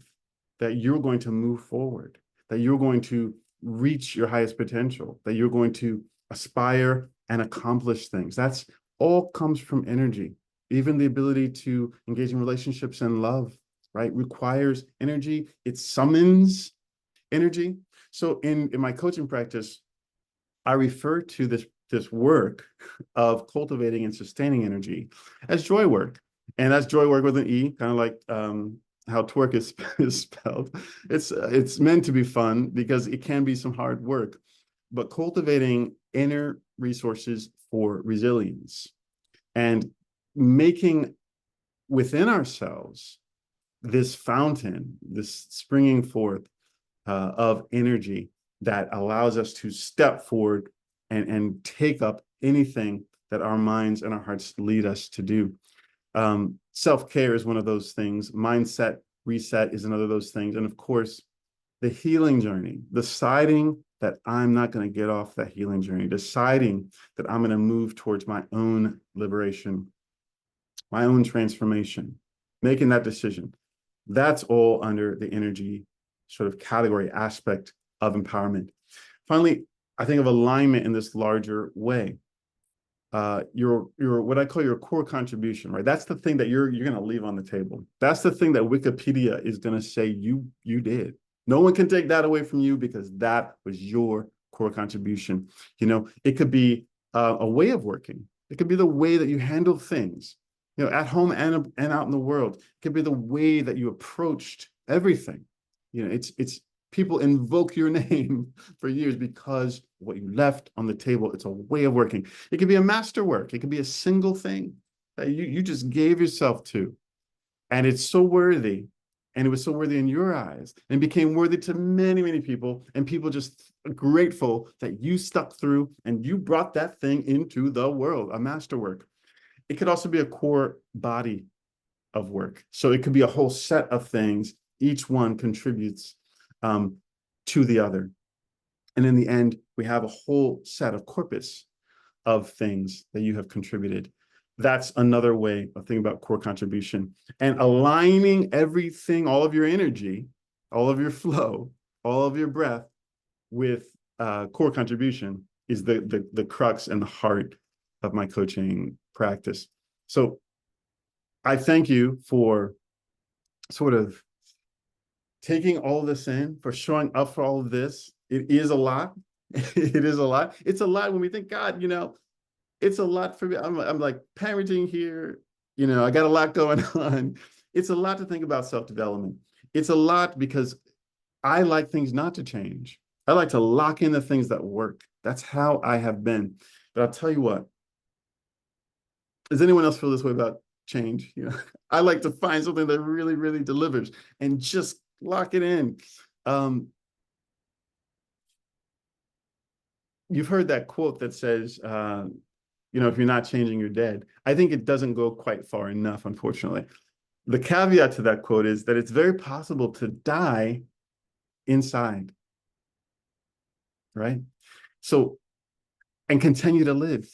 that you're going to move forward, that you're going to reach your highest potential, that you're going to aspire and accomplish things. That's all comes from energy. Even the ability to engage in relationships and love, right, requires energy. It summons energy. So in my coaching practice, I refer to this work of cultivating and sustaining energy as joy work. And that's joy work with an E, kind of like how twerk is spelled. It's meant to be fun because it can be some hard work, but cultivating inner resources for resilience and making within ourselves this fountain, this springing forth of energy that allows us to step forward and take up anything that our minds and our hearts lead us to do. Self-care is one of those things. Mindset reset is another of those things. And of course, the healing journey, deciding that I'm not going to get off that healing journey, deciding that I'm going to move towards my own liberation, my own transformation, making that decision. That's all under the energy sort of category aspect of empowerment. Finally, I think of alignment in this larger way. Your what I call your core contribution, right? That's the thing that you're going to leave on the table. That's the thing that Wikipedia is going to say you did. No one can take that away from you because that was your core contribution. You know, it could be a way of working. It could be the way that you handle things, you know, at home and out in the world. It could be the way that you approached everything. You know, it's people invoke your name for years because what you left on the table. It's a way of working. It could be a masterwork. It could be a single thing that you just gave yourself to. And it's so worthy. And it was so worthy in your eyes and became worthy to many, many people. And people just grateful that you stuck through and you brought that thing into the world, a masterwork. It could also be a core body of work. So it could be a whole set of things. Each one contributes to the other. And in the end, we have a whole set of corpus of things that you have contributed. That's another way of thinking about core contribution. And aligning everything, all of your energy, all of your flow, all of your breath with core contribution is the crux and the heart of my coaching practice. So I thank you for sort of taking all of this in, for showing up for all of this. It is a lot. It is a lot. It's a lot when we think, God, you know, it's a lot for me. I'm like parenting here. You know, I got a lot going on. It's a lot to think about self-development. It's a lot because I like things not to change. I like to lock in the things that work. That's how I have been. But I'll tell you what, does anyone else feel this way about change? You know, I like to find something that really, really delivers and just lock it in. You've heard that quote that says, you know, if you're not changing, you're dead. I think it doesn't go quite far enough, unfortunately. The caveat to that quote is that it's very possible to die inside, right? So, and continue to live.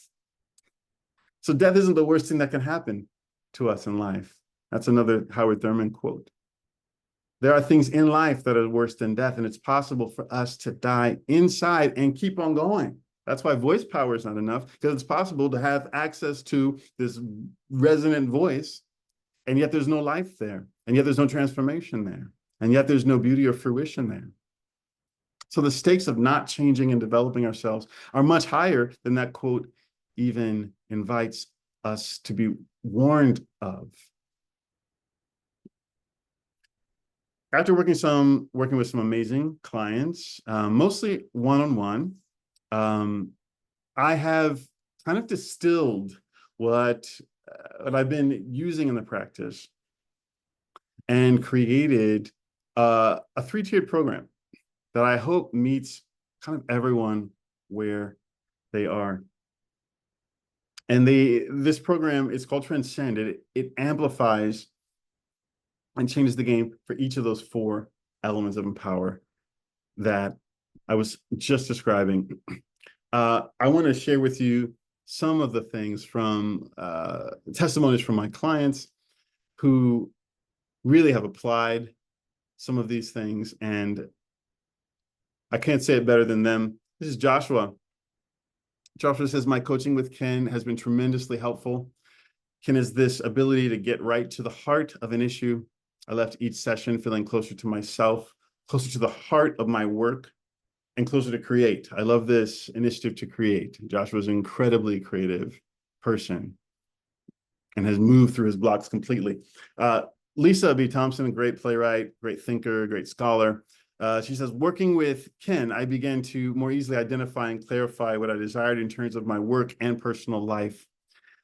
So death isn't the worst thing that can happen to us in life. That's another Howard Thurman quote. There are things in life that are worse than death, and it's possible for us to die inside and keep on going. That's why voice power is not enough, because it's possible to have access to this resonant voice, and yet there's no life there, and yet there's no transformation there, and yet there's no beauty or fruition there. So the stakes of not changing and developing ourselves are much higher than that quote even invites us to be warned of. after working with some amazing clients, mostly one-on-one, I have kind of distilled what I've been using in the practice and created a three-tiered program that I hope meets kind of everyone where they are. And this program is called Transcend. It amplifies and changes the game for each of those four elements of empower that I was just describing. I want to share with you some of the things from testimonies from my clients who really have applied some of these things, and I can't say it better than them. This is Joshua. Joshua says, my coaching with Ken has been tremendously helpful. Ken has this ability to get right to the heart of an issue. I left each session feeling closer to myself, closer to the heart of my work, and closer to create. I love this initiative to create. Joshua's an incredibly creative person and has moved through his blocks completely. Lisa B. Thompson, a great playwright, great thinker, great scholar. She says, working with Ken, I began to more easily identify and clarify what I desired in terms of my work and personal life.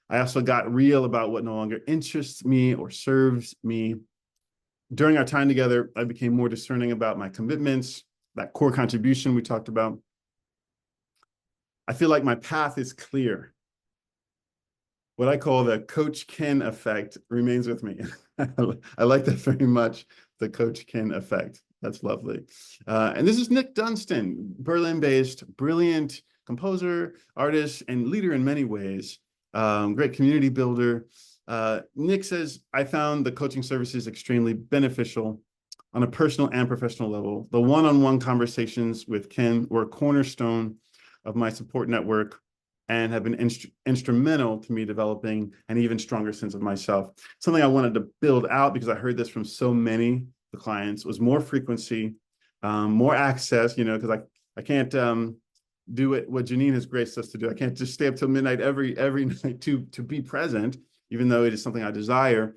I also got real about what no longer interests me or serves me. During our time together, I became more discerning about my commitments, that core contribution we talked about. I feel like my path is clear. What I call the Coach Ken effect remains with me. I like that very much, the Coach Ken effect. That's lovely. And this is Nick Dunstan, Berlin-based, brilliant composer, artist, and leader in many ways. Great community builder. Nick says, I found the coaching services extremely beneficial on a personal and professional level. The one-on-one conversations with Ken were a cornerstone of my support network and have been instrumental to me developing an even stronger sense of myself. Something I wanted to build out, because I heard this from so many of the clients, was more frequency, more access, because I can't do what Janine has graced us to do. I can't just stay up till midnight every night to be present, even though it is something I desire.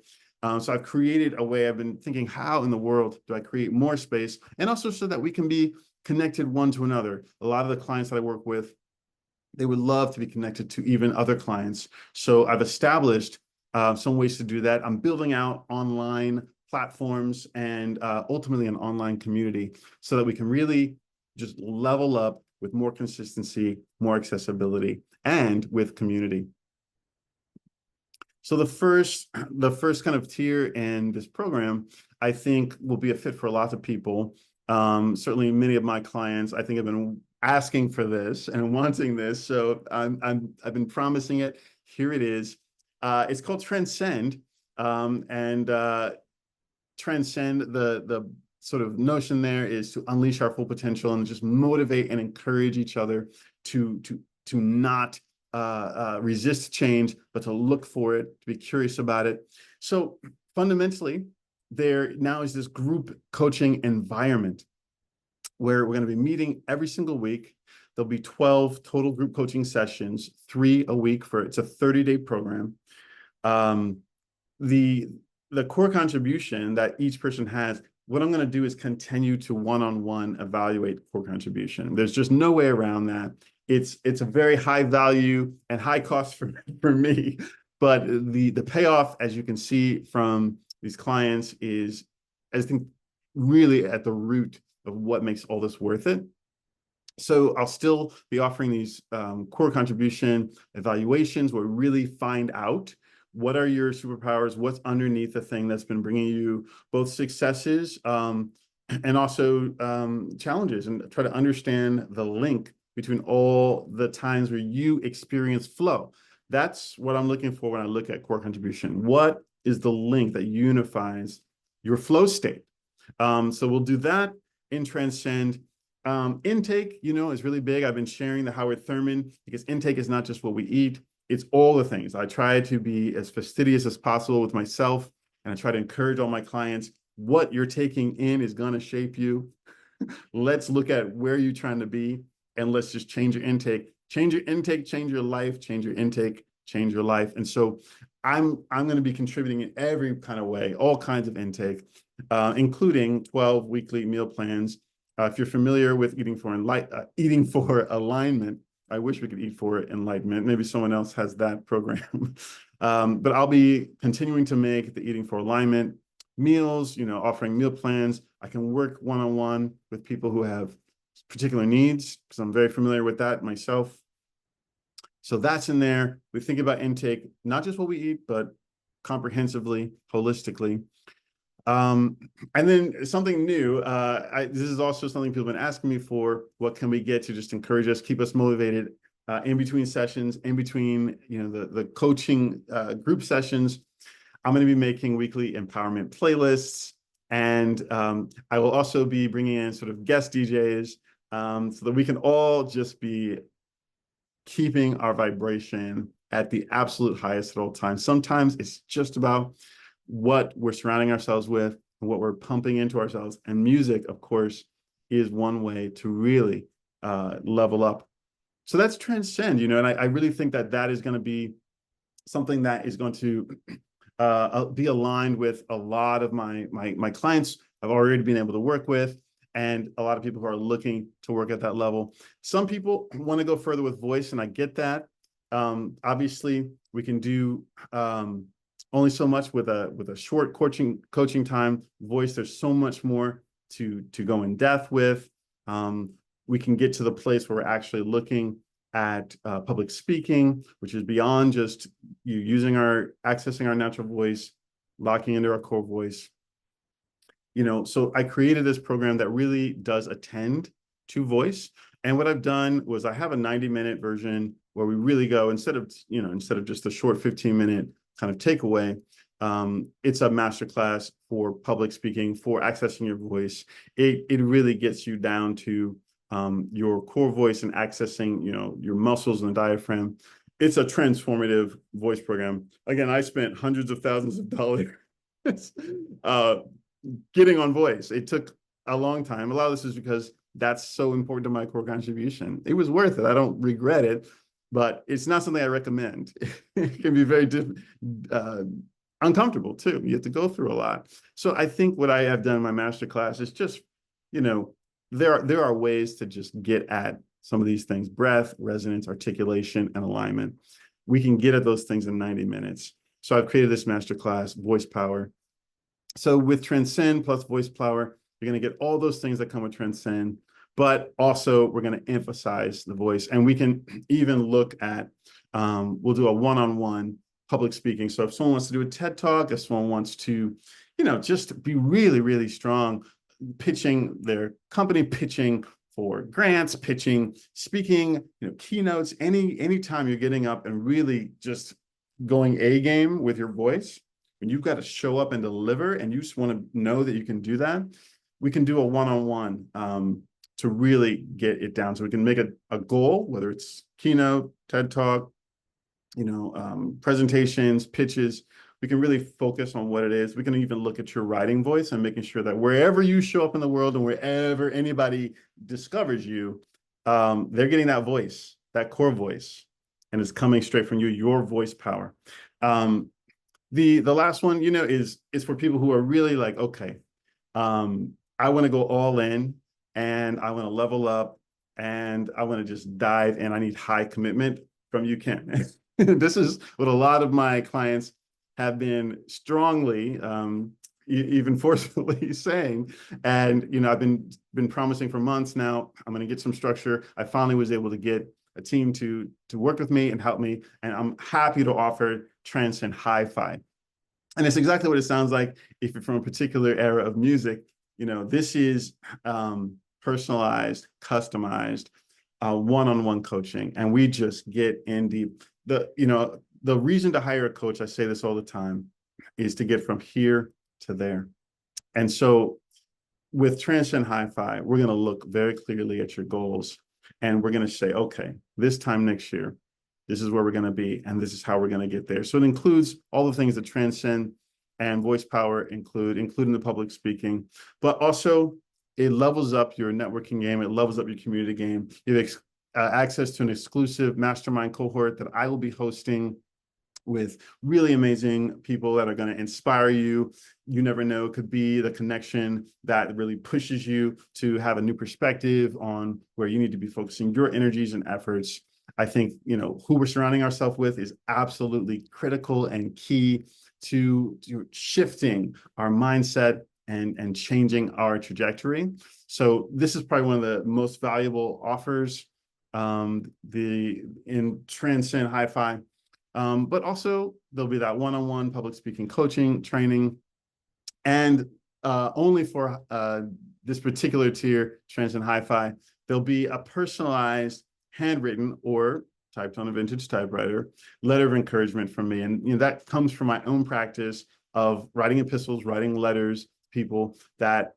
So I've created a way. I've been thinking, how in the world do I create more space? And also so that we can be connected one to another. A lot of the clients that I work with, they would love to be connected to even other clients. So I've established some ways to do that. I'm building out online platforms and ultimately an online community so that we can really just level up with more consistency, more accessibility, and with community. So the first kind of tier in this program, I think, will be a fit for lots of people. Certainly many of my clients, I think, have been asking for this and wanting this. So I've been promising it. Here it is. It's called Transcend. Transcend, the sort of notion there is to unleash our full potential and just motivate and encourage each other to not resist change, but to look for it, to be curious about it. So fundamentally, there now is this group coaching environment where we're going to be meeting every single week. There'll be 12 total group coaching sessions, 3 a week it's a 30-day program. The core contribution that each person has, what I'm going to do is continue to one-on-one evaluate core contribution. There's just no way around that. It's a very high value and high cost for me, but the payoff, as you can see from these clients, is, I think, really at the root of what makes all this worth it. So I'll still be offering these core contribution evaluations where we really find out what are your superpowers, what's underneath the thing that's been bringing you both successes and also challenges, and try to understand the link between all the times where you experience flow. That's what I'm looking for when I look at core contribution. What is the link that unifies your flow state? So we'll do that in Transcend. Intake, is really big. I've been sharing the Howard Thurman, because intake is not just what we eat, it's all the things. I try to be as fastidious as possible with myself, and I try to encourage all my clients, what you're taking in is going to shape you. Let's look at where you're trying to be, and let's just change your intake. Change your intake, change your life, change your intake, change your life. And so I'm going to be contributing in every kind of way, all kinds of intake. including 12 weekly meal plans. If you're familiar with eating for alignment, I wish we could eat for enlightenment. Maybe someone else has that program. But I'll be continuing to make the eating for alignment meals, offering meal plans. I can work one-on-one with people who have particular needs because I'm very familiar with that myself. So that's in there. We think about intake, not just what we eat, but comprehensively, holistically. And then something new, this is also something people have been asking me for. What can we get to just encourage us, keep us motivated in between sessions, in between, the coaching group sessions. I'm going to be making weekly empowerment playlists, and I will also be bringing in sort of guest DJs so that we can all just be keeping our vibration at the absolute highest at all times. Sometimes it's just about what we're surrounding ourselves with and what we're pumping into ourselves. And music, of course, is one way to really level up. So that's transcend, and I really think that is going to be something that is going to be aligned with a lot of my clients I've already been able to work with, and a lot of people who are looking to work at that level. Some people want to go further with voice, and I get that. Obviously, we can do only so much with a short coaching time. Voice, there's so much more to go in depth with. We can get to the place where we're actually looking at public speaking, which is beyond just accessing our natural voice, locking into our core voice. So I created this program that really does attend to voice. And what I've done was I have a 90-minute version where we really go, instead of just a short 15-minute kind of takeaway, it's a masterclass for public speaking, for accessing your voice. It really gets you down to your core voice and accessing, your muscles and the diaphragm. It's a transformative voice program. Again, I spent hundreds of thousands of dollars getting on voice. It took a long time. A lot of this is because that's so important to my core contribution. It was worth it. I don't regret it, but it's not something I recommend. It can be very uncomfortable too. You have to go through a lot. So I think what I have done in my masterclass is just, there are ways to just get at some of these things: breath, resonance, articulation, and alignment. We can get at those things in 90 minutes. So I've created this masterclass, Voice Power. So with Transcend plus Voice Power, you're going to get all those things that come with Transcend, but also we're going to emphasize the voice. And we can even look at, we'll do a one-on-one public speaking. So if someone wants to do a TED Talk, if someone wants to, just be really, really strong, pitching their company, pitching for grants, pitching, speaking, keynotes, anytime you're getting up and really just going A game with your voice, and you've got to show up and deliver, and you just want to know that you can do that, we can do a one-on-one to really get it down. So we can make a goal, whether it's keynote, TED Talk, presentations, pitches. We can really focus on what it is. We can even look at your writing voice and making sure that wherever you show up in the world and wherever anybody discovers you, they're getting that voice, that core voice, and it's coming straight from you, your voice power. The last one, is for people who are really like, okay, I want to go all in, and I want to level up, and I want to just dive in. I need high commitment from you, Ken. This is what a lot of my clients have been strongly, even forcefully saying. And, I've been promising for months now, I'm going to get some structure. I finally was able to get a team to work with me and help me. And I'm happy to offer Transcend Hi-Fi. And it's exactly what it sounds like. If you're from a particular era of music, this is personalized, customized, one-on-one coaching. And we just get in deep. The reason to hire a coach, I say this all the time, is to get from here to there. And so with Transcend Hi-Fi, we're going to look very clearly at your goals, and we're going to say, okay, this time next year, this is where we're going to be, and this is how we're going to get there. So it includes all the things that Transcend and Voice Power including the public speaking, but also it levels up your networking game. It levels up your community game. You have access to an exclusive mastermind cohort that I will be hosting with really amazing people that are going to inspire you. You never know, it could be the connection that really pushes you to have a new perspective on where you need to be focusing your energies and efforts. I think, who we're surrounding ourselves with is absolutely critical and key to shifting our mindset and changing our trajectory. So this is probably one of the most valuable offers in Transcend Hi-Fi. But also there'll be that one-on-one public speaking coaching training. And only for this particular tier, Transcend Hi-Fi, there'll be a personalized, handwritten or typed on a vintage typewriter letter of encouragement from me. And that comes from my own practice of writing epistles, writing letters, people that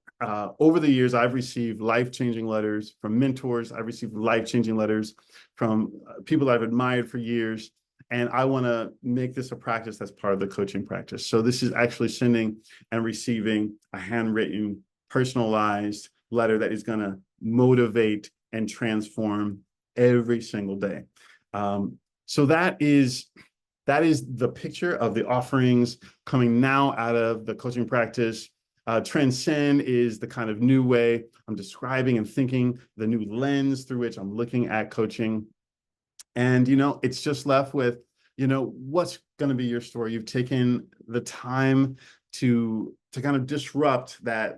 over the years, I've received life-changing letters from mentors. I've received life-changing letters from people I've admired for years. And I want to make this a practice that's part of the coaching practice. So this is actually sending and receiving a handwritten, personalized letter that is going to motivate and transform every single day. So that is the picture of the offerings coming now out of the coaching practice. Transcend is the kind of new way I'm describing and thinking, the new lens through which I'm looking at coaching. And, it's just left with, what's going to be your story? You've taken the time to kind of disrupt that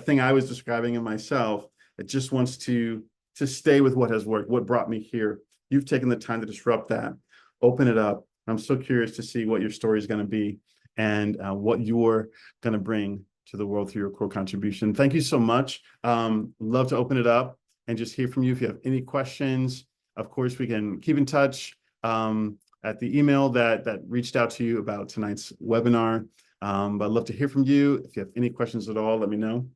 thing I was describing in myself that just wants to stay with what has worked, what brought me here. You've taken the time to disrupt that, open it up. I'm so curious to see what your story is going to be and what you're going to bring to the world through your core contribution. Thank you so much. Love to open it up and just hear from you. If you have any questions, of course, we can keep in touch at the email that reached out to you about tonight's webinar. But I'd love to hear from you. If you have any questions at all, let me know.